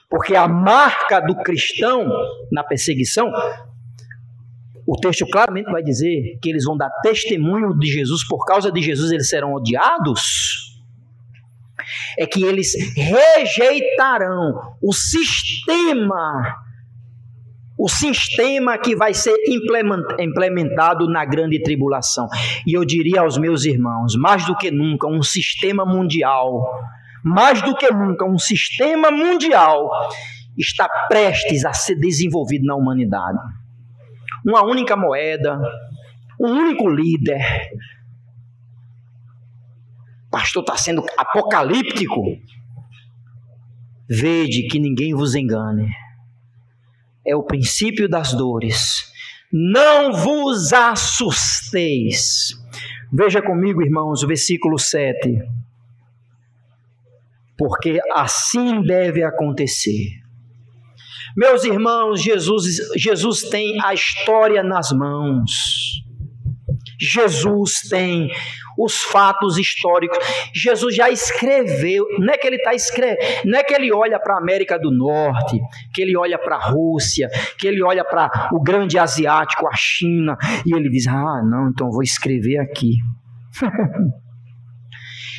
Porque a marca do cristão na perseguição, o texto claramente vai dizer que eles vão dar testemunho de Jesus, por causa de Jesus eles serão odiados. É que eles rejeitarão o sistema que vai ser implementado na grande tribulação. E eu diria aos meus irmãos, mais do que nunca, um sistema mundial está prestes a ser desenvolvido na humanidade. Uma única moeda, um único líder. Pastor, está sendo apocalíptico. Vede que ninguém vos engane. É o princípio das dores. Não vos assusteis. Veja comigo, irmãos, o versículo 7. Porque assim deve acontecer. Meus irmãos, Jesus tem a história nas mãos. Jesus tem os fatos históricos. Jesus já escreveu. Não é que ele está escrevendo, não é que ele olha para a América do Norte, que ele olha para a Rússia, que ele olha para o grande asiático, a China, e ele diz, não, então vou escrever aqui.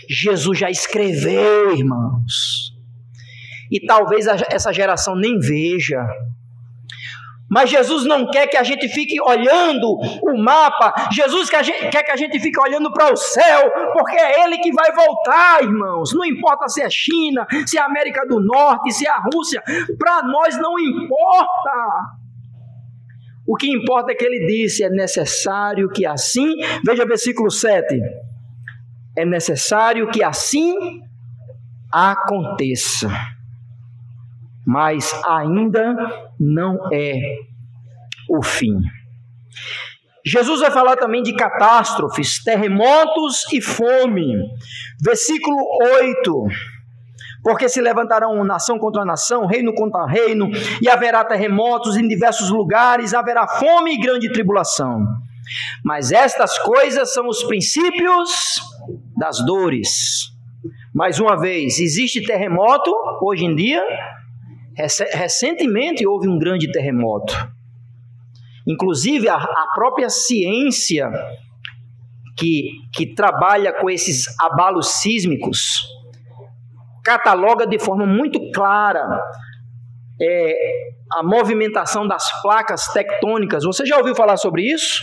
Jesus já escreveu, irmãos. E talvez essa geração nem veja. Mas Jesus não quer que a gente fique olhando o mapa. Jesus quer que a gente fique olhando para o céu, porque é Ele que vai voltar, irmãos. Não importa se é China, se é América do Norte, se é a Rússia. Para nós não importa. O que importa é que Ele disse, é necessário que assim... Veja o versículo 7. É necessário que assim aconteça. Mas ainda não é o fim. Jesus vai falar também de catástrofes, terremotos e fome. Versículo 8. Porque se levantarão nação contra nação, reino contra reino, e haverá terremotos em diversos lugares, haverá fome e grande tribulação. Mas estas coisas são os princípios das dores. Mais uma vez, existe terremoto hoje em dia? Recentemente houve um grande terremoto. Inclusive a própria ciência que trabalha com esses abalos sísmicos cataloga de forma muito clara a movimentação das placas tectônicas. Você já ouviu falar sobre isso?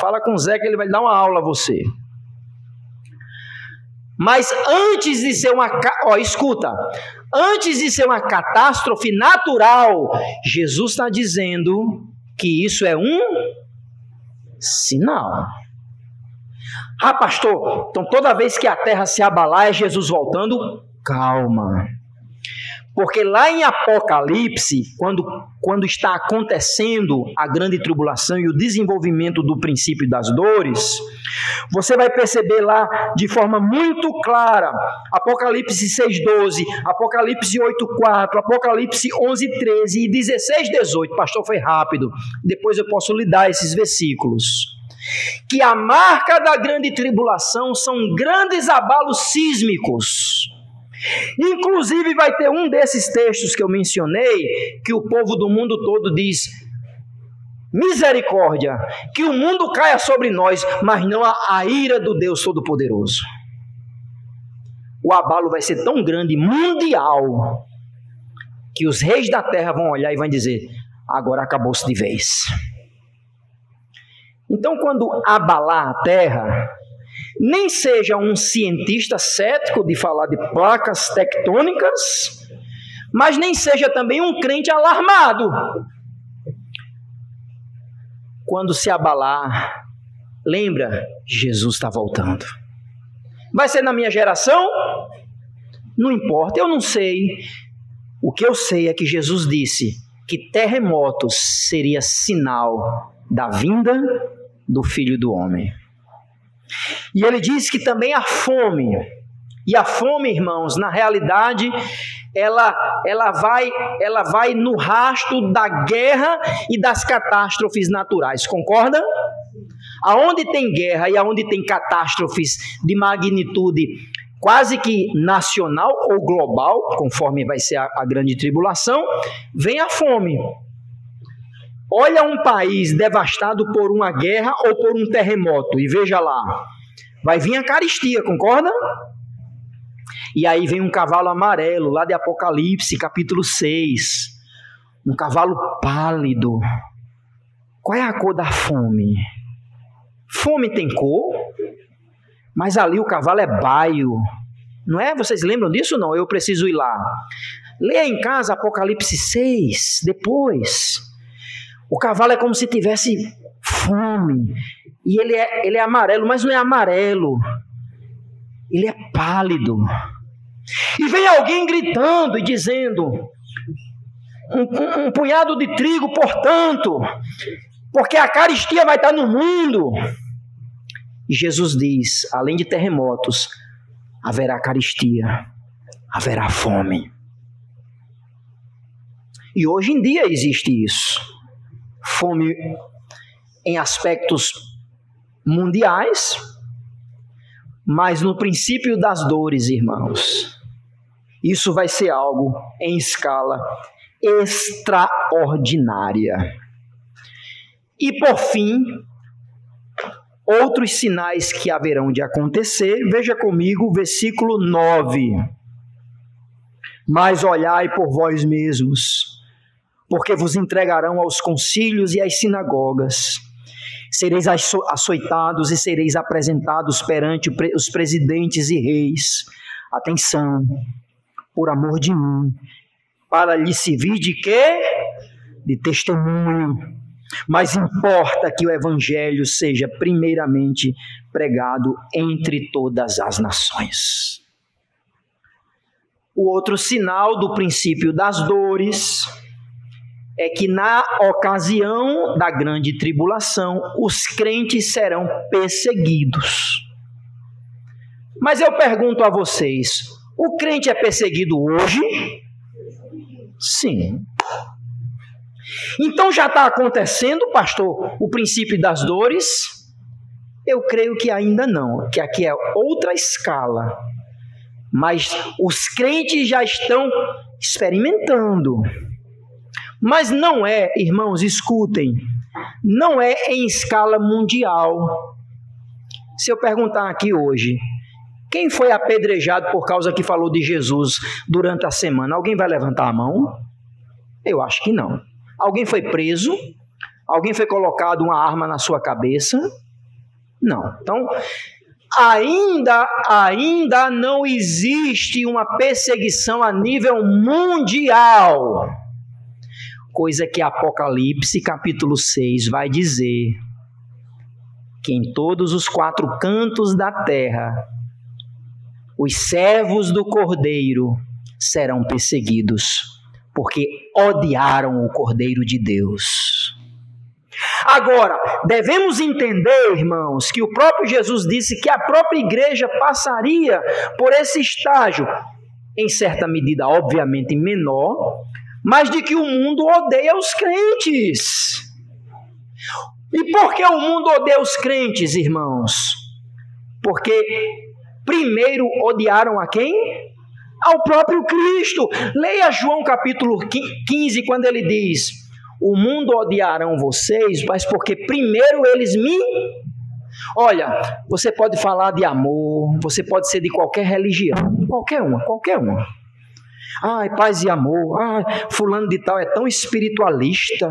Fala com o Zé que ele vai dar uma aula a você. Mas antes de ser antes de ser uma catástrofe natural, Jesus está dizendo que isso é um sinal. Pastor, então toda vez que a terra se abalar é Jesus voltando? Calma. Porque lá em Apocalipse, quando está acontecendo a grande tribulação e o desenvolvimento do princípio das dores, você vai perceber lá de forma muito clara, Apocalipse 6:12, Apocalipse 8:4, Apocalipse 11:13 e 16:18. Pastor, foi rápido. Depois eu posso lhe dar esses versículos. que a marca da grande tribulação são grandes abalos sísmicos. Inclusive vai ter um desses textos que eu mencionei, que o povo do mundo todo diz: misericórdia, que o mundo caia sobre nós, mas não a ira do Deus Todo-Poderoso. O abalo vai ser tão grande, mundial, que os reis da terra vão olhar e vão dizer: agora acabou-se de vez. Então, quando abalar a terra, nem seja um cientista cético de falar de placas tectônicas, mas nem seja também um crente alarmado. Quando se abalar, lembra, Jesus está voltando. Vai ser na minha geração? Não importa, eu não sei. O que eu sei é que Jesus disse que terremotos seria sinal da vinda do Filho do Homem. E ele diz que também a fome. E a fome, irmãos, na realidade, ela vai no rastro da guerra e das catástrofes naturais. Concorda? Aonde tem guerra e aonde tem catástrofes de magnitude quase que nacional ou global, conforme vai ser a grande tribulação, vem a fome. Olha um país devastado por uma guerra ou por um terremoto, e veja lá, vai vir a carestia, concorda? E aí vem um cavalo amarelo, lá de Apocalipse, capítulo 6, um cavalo pálido. Qual é a cor da fome? Fome tem cor, mas ali o cavalo é baio, não é? Vocês lembram disso? Não, eu preciso ir lá. Leia em casa Apocalipse 6, depois. O cavalo é como se tivesse fome, e ele é amarelo, mas não é amarelo, ele é pálido. E vem alguém gritando e dizendo: um punhado de trigo, portanto, porque a carestia vai estar no mundo. E Jesus diz: além de terremotos, haverá carestia, haverá fome. E hoje em dia existe isso. Fome em aspectos mundiais, mas no princípio das dores, irmãos, isso vai ser algo em escala extraordinária. E por fim, outros sinais que haverão de acontecer, veja comigo o versículo 9. Mas olhai por vós mesmos, porque vos entregarão aos concílios e às sinagogas. Sereis açoitados e sereis apresentados perante os presidentes e reis. Atenção, por amor de mim, para lhe servir de quê? De testemunho. Mas importa que o evangelho seja primeiramente pregado entre todas as nações. O outro sinal do princípio das dores é que na ocasião da grande tribulação, os crentes serão perseguidos. Mas eu pergunto a vocês, o crente é perseguido hoje? Sim. Então já está acontecendo, pastor, o princípio das dores? Eu creio que ainda não, que aqui é outra escala. Mas os crentes já estão experimentando. Mas não é, irmãos, escutem, não é em escala mundial. Se eu perguntar aqui hoje, quem foi apedrejado por causa que falou de Jesus durante a semana? Alguém vai levantar a mão? Eu acho que não. Alguém foi preso? Alguém foi colocado uma arma na sua cabeça? Não. Então, ainda não existe uma perseguição a nível mundial. Coisa que Apocalipse capítulo 6 vai dizer, que em todos os 4 cantos da terra, os servos do Cordeiro serão perseguidos, porque odiaram o Cordeiro de Deus. Agora, devemos entender, irmãos, que o próprio Jesus disse que a própria igreja passaria por esse estágio, em certa medida, obviamente, menor, mas de que o mundo odeia os crentes. E por que o mundo odeia os crentes, irmãos? Porque primeiro odiaram a quem? Ao próprio Cristo. Leia João capítulo 15, quando ele diz: o mundo odiarão vocês, mas porque primeiro eles me... Olha, você pode falar de amor, você pode ser de qualquer religião, qualquer uma. Ai, paz e amor, ai, fulano de tal é tão espiritualista,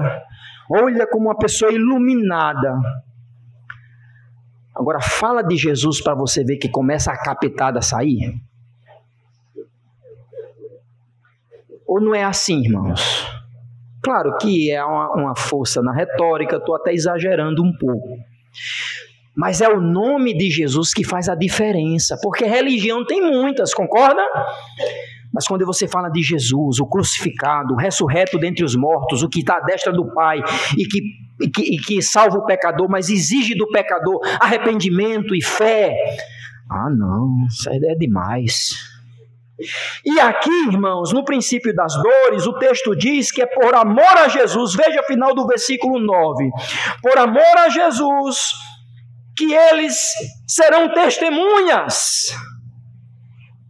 olha como uma pessoa iluminada. Agora fala de Jesus para você ver que começa a capetada a sair. Ou não é assim, irmãos? Claro que é uma força na retórica, estou até exagerando um pouco. Mas é o nome de Jesus que faz a diferença, porque religião tem muitas, concorda? Mas quando você fala de Jesus, o crucificado, o ressurreto dentre os mortos, o que está à destra do Pai e que salva o pecador, mas exige do pecador arrependimento e fé. Ah, não, isso é demais. E aqui, irmãos, no princípio das dores, o texto diz que é por amor a Jesus, veja o final do versículo 9, por amor a Jesus, que eles serão testemunhas.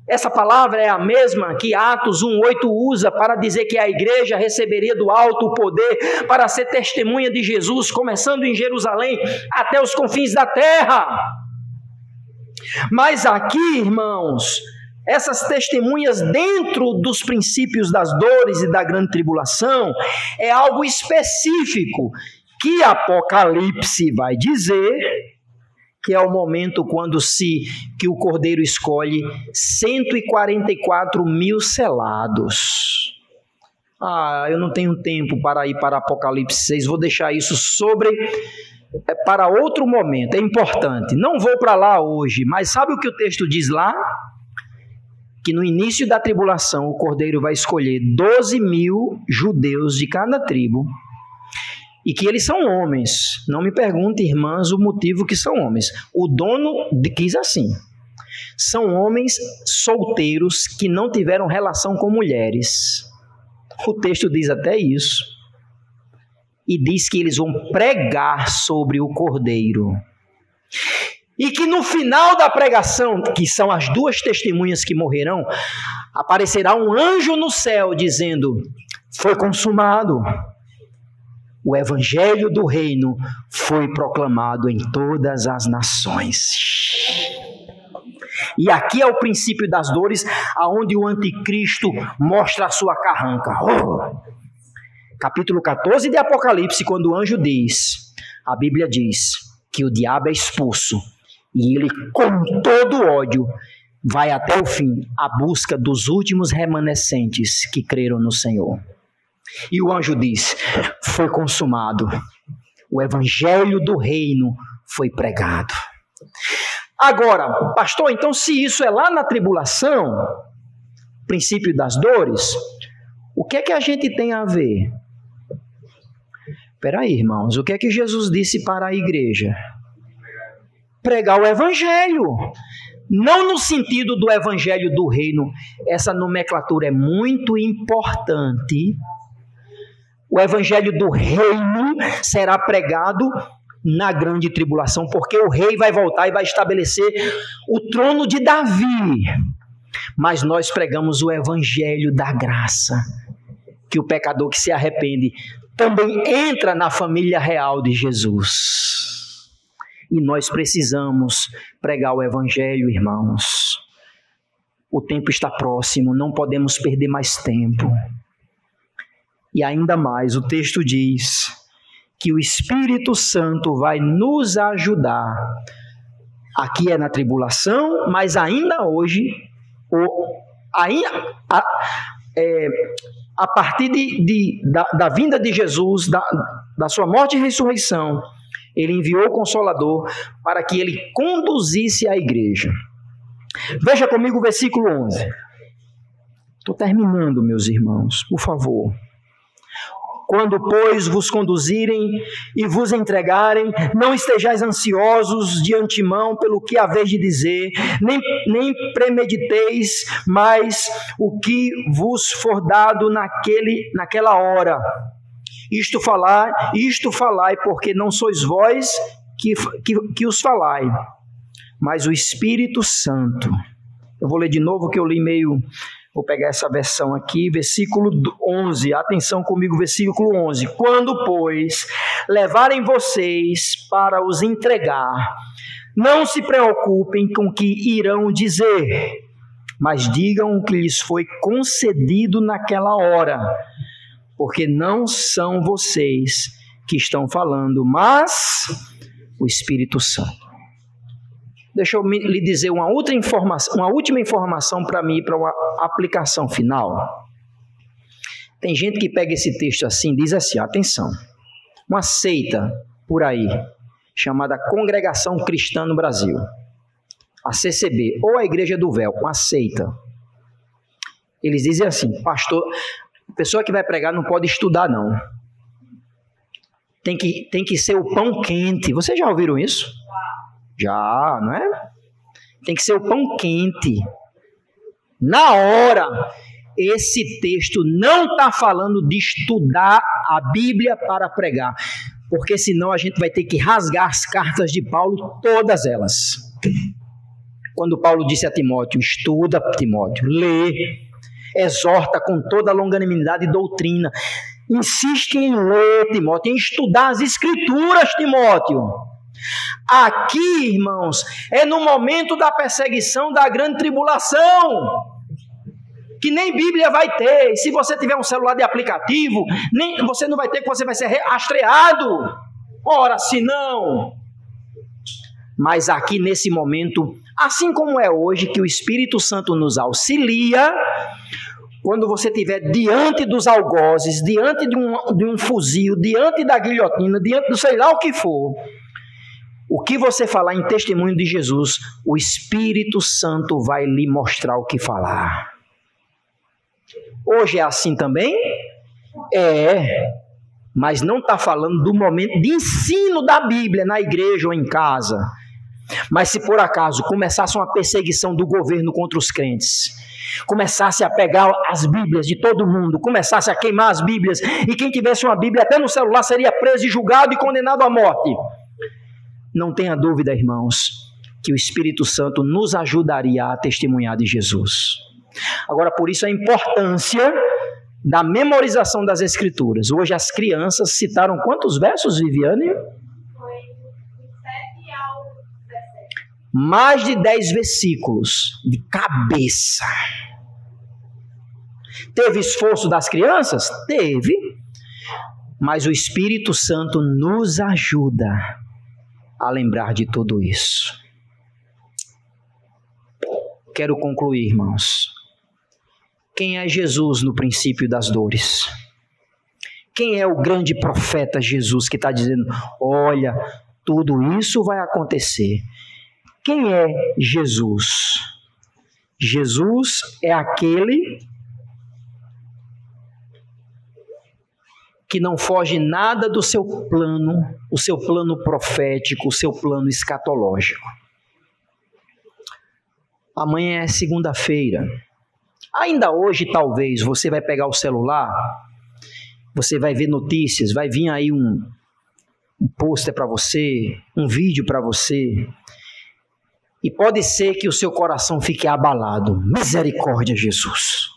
Essa palavra é a mesma que Atos 1:8 usa para dizer que a igreja receberia do alto o poder para ser testemunha de Jesus, começando em Jerusalém até os confins da terra. Mas aqui, irmãos, essas testemunhas dentro dos princípios das dores e da grande tribulação é algo específico que Apocalipse vai dizer que é o momento quando que o Cordeiro escolhe 144 mil selados. Eu não tenho tempo para ir para Apocalipse 6, vou deixar isso para outro momento, é importante. Não vou para lá hoje, mas sabe o que o texto diz lá? Que no início da tribulação o Cordeiro vai escolher 12 mil judeus de cada tribo, e que eles são homens. Não me pergunte, irmãs, o motivo que são homens. O dono quis assim. São homens solteiros que não tiveram relação com mulheres. O texto diz até isso. E diz que eles vão pregar sobre o Cordeiro. E que no final da pregação, que são as duas testemunhas que morrerão, aparecerá um anjo no céu dizendo: foi consumado. O evangelho do reino foi proclamado em todas as nações. E aqui é o princípio das dores, aonde o anticristo mostra a sua carranca. Capítulo 14 de Apocalipse, quando o anjo diz, a Bíblia diz que o diabo é expulso e ele, com todo ódio, vai até o fim à busca dos últimos remanescentes que creram no Senhor. E o anjo diz: foi consumado, o evangelho do reino foi pregado. Agora, pastor, então se isso é lá na tribulação, princípio das dores, o que é que a gente tem a ver? Espera aí, irmãos, o que é que Jesus disse para a igreja? Pregar o evangelho. Não no sentido do evangelho do reino, essa nomenclatura é muito importante. O evangelho do reino será pregado na grande tribulação, porque o rei vai voltar e vai estabelecer o trono de Davi. Mas nós pregamos o evangelho da graça, que o pecador que se arrepende também entra na família real de Jesus. E nós precisamos pregar o evangelho, irmãos. O tempo está próximo, não podemos perder mais tempo. E ainda mais, o texto diz que o Espírito Santo vai nos ajudar. Aqui é na tribulação, mas ainda hoje, a partir da vinda de Jesus, da sua morte e ressurreição, ele enviou o Consolador para que ele conduzisse a igreja. Veja comigo o versículo 11. Estou terminando, meus irmãos, por favor. Quando, pois, vos conduzirem e vos entregarem, não estejais ansiosos de antemão pelo que haveis de dizer, nem premediteis mais o que vos for dado naquela hora. Isto falai, porque não sois vós que os falai, mas o Espírito Santo. Eu vou ler de novo, que eu li meio... Vou pegar essa versão aqui, versículo 11. Atenção comigo, versículo 11. Quando, pois, levarem vocês para os entregar, não se preocupem com o que irão dizer, mas digam o que lhes foi concedido naquela hora, porque não são vocês que estão falando, mas o Espírito Santo. Deixa eu lhe dizer uma última informação para mim, para uma aplicação final. Tem gente que pega esse texto assim, diz assim, atenção, uma seita por aí, chamada Congregação Cristã no Brasil, a CCB, ou a Igreja do Véu, uma seita. Eles dizem assim, pastor, a pessoa que vai pregar não pode estudar não. Tem que ser o pão quente. Vocês já ouviram isso? Já, não é? Tem que ser o pão quente. Na hora, esse texto não está falando de estudar a Bíblia para pregar, porque senão a gente vai ter que rasgar as cartas de Paulo, todas elas. Quando Paulo disse a Timóteo, estuda, Timóteo, lê, exorta com toda a longanimidade e doutrina. Insiste em ler, Timóteo, em estudar as Escrituras, Timóteo. Aqui, irmãos, é no momento da perseguição, da grande tribulação, que nem Bíblia vai ter. E se você tiver um celular de aplicativo, nem você não vai ter, que você vai ser rastreado. Ora, se não. Mas aqui nesse momento, assim como é hoje, que o Espírito Santo nos auxilia, quando você estiver diante dos algozes, diante de um fuzil, diante da guilhotina, diante do sei lá o que for, o que você falar em testemunho de Jesus, o Espírito Santo vai lhe mostrar o que falar. Hoje é assim também? É, mas não está falando do momento de ensino da Bíblia na igreja ou em casa. Mas se por acaso começasse uma perseguição do governo contra os crentes, começasse a pegar as Bíblias de todo mundo, começasse a queimar as Bíblias, e quem tivesse uma Bíblia até no celular seria preso e julgado e condenado à morte, não tenha dúvida, irmãos, que o Espírito Santo nos ajudaria a testemunhar de Jesus. Agora, por isso a importância da memorização das Escrituras. Hoje as crianças citaram quantos versos, Viviane? Foi 7 ao 17. Mais de 10 versículos de cabeça. Teve esforço das crianças? Teve. Mas o Espírito Santo nos ajuda a lembrar de tudo isso. Quero concluir, irmãos. Quem é Jesus no princípio das dores? Quem é o grande profeta Jesus que está dizendo, olha, tudo isso vai acontecer? Quem é Jesus? Jesus é aquele que não foge nada do seu plano, o seu plano profético, o seu plano escatológico. Amanhã é segunda-feira. Ainda hoje, talvez, você vai pegar o celular, você vai ver notícias, vai vir aí um pôster para você, um vídeo para você, e pode ser que o seu coração fique abalado. Misericórdia, Jesus.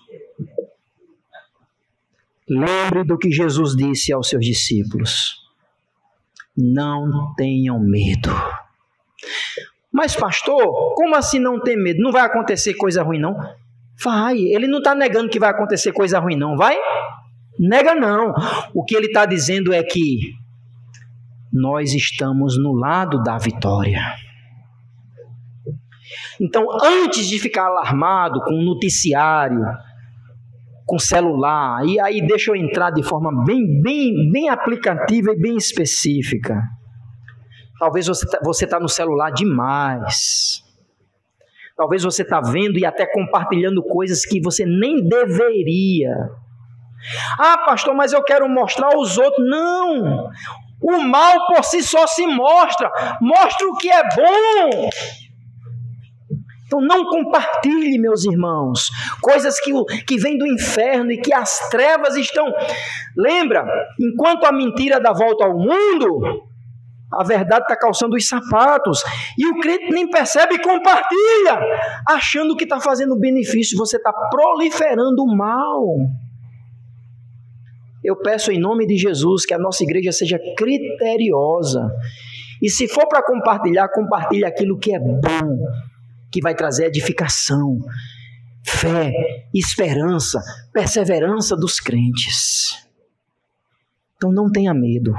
Lembre do que Jesus disse aos seus discípulos. Não tenham medo. Mas pastor, como assim não ter medo? Não vai acontecer coisa ruim não? Vai, ele não está negando que vai acontecer coisa ruim não, vai? Nega não. O que ele está dizendo é que nós estamos no lado da vitória. Então, antes de ficar alarmado com o noticiário, com celular, e aí deixa eu entrar de forma bem aplicativa e bem específica. Talvez você está no celular demais. Talvez você está vendo e até compartilhando coisas que você nem deveria. Ah, pastor, mas eu quero mostrar aos outros. Não! O mal por si só se mostra. Mostra o que é bom. Então não compartilhe, meus irmãos, coisas que vêm do inferno e que as trevas estão... Lembra, enquanto a mentira dá volta ao mundo, a verdade está calçando os sapatos. E o crente nem percebe e compartilha, achando que está fazendo benefício. Você está proliferando o mal. Eu peço em nome de Jesus que a nossa igreja seja criteriosa. E se for para compartilhar, compartilhe aquilo que é bom, que vai trazer edificação, fé, esperança, perseverança dos crentes. Então não tenha medo.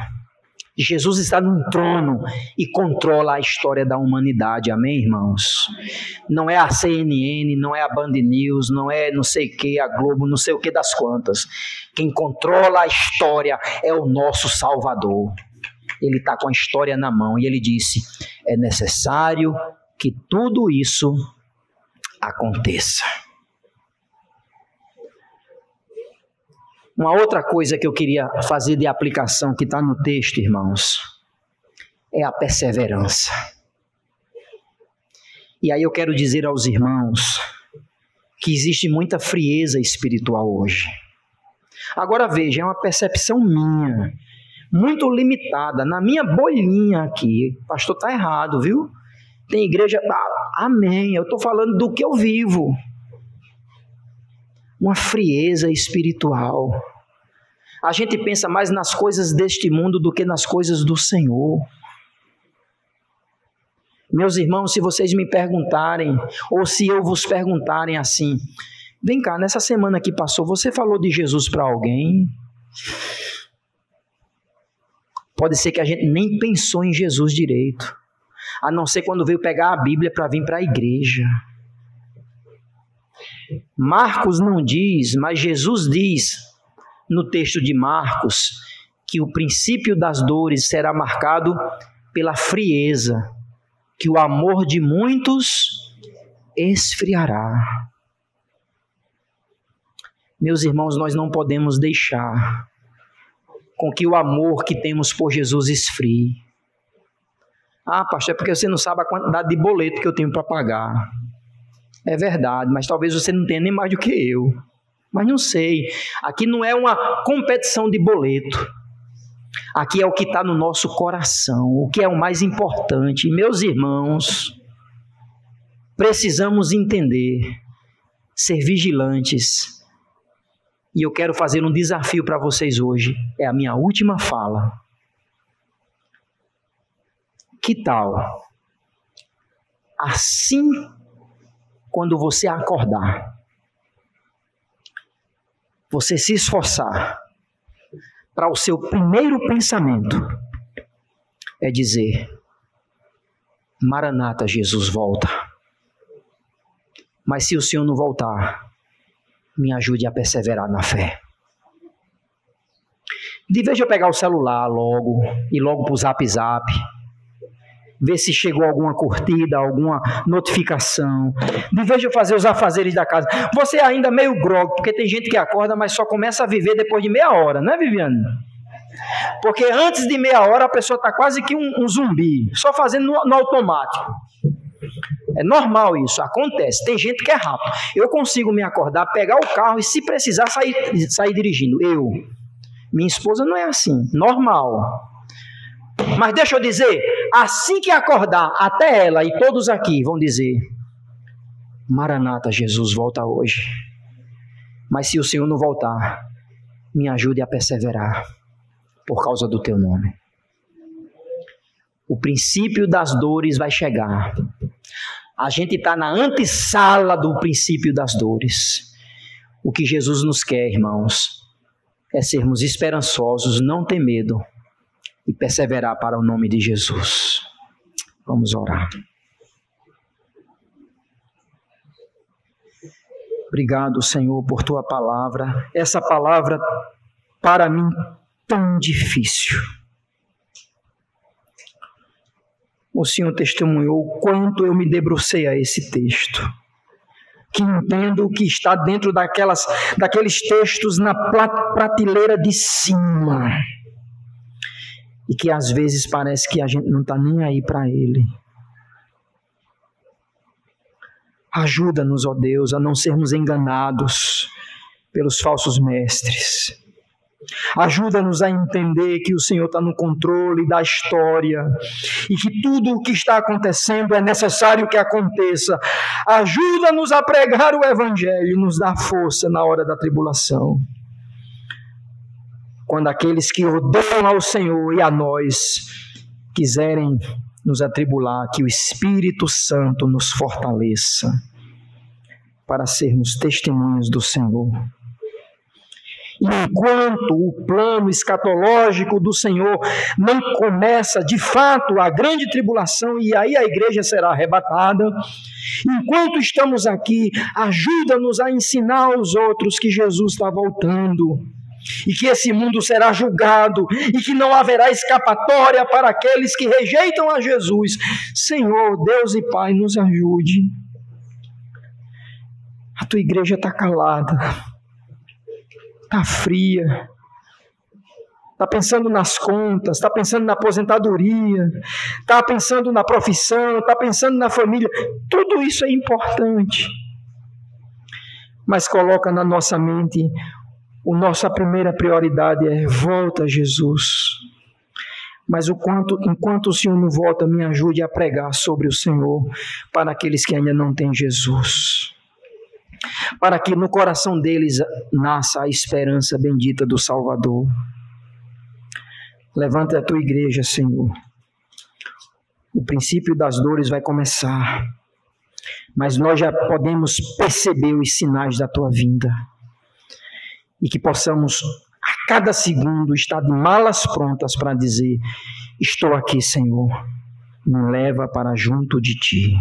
Jesus está no trono e controla a história da humanidade, amém, irmãos? Não é a CNN, não é a Band News, não é não sei o que, a Globo, não sei o que das quantas. Quem controla a história é o nosso Salvador. Ele está com a história na mão e ele disse, é necessário que tudo isso aconteça. Uma outra coisa que eu queria fazer de aplicação que está no texto, irmãos, é a perseverança. E aí eu quero dizer aos irmãos que existe muita frieza espiritual hoje. Agora veja, é uma percepção minha, muito limitada, na minha bolinha aqui. O pastor está errado, viu? Tem igreja... amém, eu estou falando do que eu vivo. Uma frieza espiritual. A gente pensa mais nas coisas deste mundo do que nas coisas do Senhor. Meus irmãos, se vocês me perguntarem, ou se eu vos perguntarem assim, vem cá, nessa semana que passou, você falou de Jesus para alguém? Pode ser que a gente nem pensou em Jesus direito, a não ser quando veio pegar a Bíblia para vir para a igreja. Marcos não diz, mas Jesus diz no texto de Marcos que o princípio das dores será marcado pela frieza, que o amor de muitos esfriará. Meus irmãos, nós não podemos deixar com que o amor que temos por Jesus esfrie. Ah, pastor, é porque você não sabe a quantidade de boleto que eu tenho para pagar. É verdade, mas talvez você não tenha nem mais do que eu. Mas não sei. Aqui não é uma competição de boleto. Aqui é o que está no nosso coração, o que é o mais importante. E, meus irmãos, precisamos entender, ser vigilantes. E eu quero fazer um desafio para vocês hoje. É a minha última fala. Que tal? Assim, quando você acordar, você se esforçar para o seu primeiro pensamento é dizer: Maranata, Jesus volta. Mas se o Senhor não voltar, me ajude a perseverar na fé. De vez de eu pegar o celular logo, e logo para o Zap, ver se chegou alguma curtida, alguma notificação, de vez de eu fazer os afazeres da casa, você ainda meio grogue, porque tem gente que acorda, mas só começa a viver depois de meia hora, não é, Viviane? Porque antes de meia hora a pessoa está quase que um zumbi, só fazendo no automático. É normal isso, acontece, tem gente que é rápido. Eu consigo me acordar, pegar o carro e se precisar sair dirigindo. Minha esposa não é assim, normal. Mas deixa eu dizer, assim que acordar, até ela e todos aqui vão dizer: Maranata, Jesus volta hoje. Mas se o Senhor não voltar, me ajude a perseverar por causa do teu nome. O princípio das dores vai chegar. A gente está na antessala do princípio das dores. O que Jesus nos quer, irmãos, é sermos esperançosos, não ter medo e perseverar para o nome de Jesus. Vamos orar. Obrigado, Senhor, por tua palavra. Essa palavra, para mim, tão difícil. O Senhor testemunhou o quanto eu me debrucei a esse texto. Que entendo o que está dentro daqueles textos na prateleira de cima. E que às vezes parece que a gente não está nem aí para ele. Ajuda-nos, ó Deus, a não sermos enganados pelos falsos mestres. Ajuda-nos a entender que o Senhor está no controle da história e que tudo o que está acontecendo é necessário que aconteça. Ajuda-nos a pregar o Evangelho, nos dá força na hora da tribulação. Quando aqueles que odeiam ao Senhor e a nós quiserem nos atribular, que o Espírito Santo nos fortaleça para sermos testemunhas do Senhor. E enquanto o plano escatológico do Senhor não começa de fato a grande tribulação e aí a igreja será arrebatada, enquanto estamos aqui, ajuda-nos a ensinar aos outros que Jesus está voltando e que esse mundo será julgado e que não haverá escapatória para aqueles que rejeitam a Jesus. Senhor, Deus e Pai, nos ajude. A tua igreja está calada, está fria, está pensando nas contas, está pensando na aposentadoria, está pensando na profissão, está pensando na família. Tudo isso é importante, mas coloca na nossa mente, a nossa primeira prioridade é volta a Jesus. Mas enquanto o Senhor não volta, me ajude a pregar sobre o Senhor para aqueles que ainda não têm Jesus, para que no coração deles nasça a esperança bendita do Salvador. Levanta a tua igreja, Senhor. O princípio das dores vai começar, mas nós já podemos perceber os sinais da tua vinda e que possamos a cada segundo estar de malas prontas para dizer: estou aqui, Senhor, me leva para junto de ti.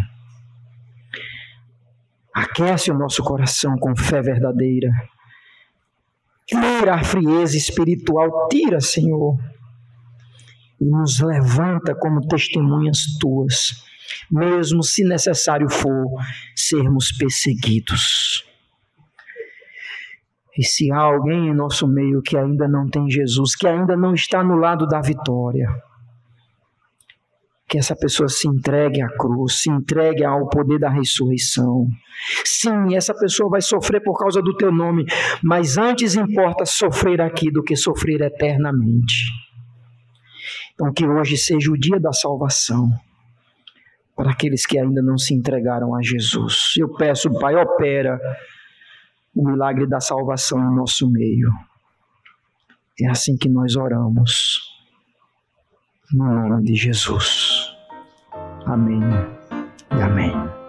Aquece o nosso coração com fé verdadeira. Tira a frieza espiritual, tira, Senhor, e nos levanta como testemunhas tuas, mesmo se necessário for sermos perseguidos. E se há alguém em nosso meio que ainda não tem Jesus, que ainda não está no lado da vitória, que essa pessoa se entregue à cruz, se entregue ao poder da ressurreição. Sim, essa pessoa vai sofrer por causa do teu nome, mas antes importa sofrer aqui do que sofrer eternamente. Então que hoje seja o dia da salvação para aqueles que ainda não se entregaram a Jesus. Eu peço, Pai, opera o milagre da salvação em nosso meio. É assim que nós oramos, no nome de Jesus. Amém e amém.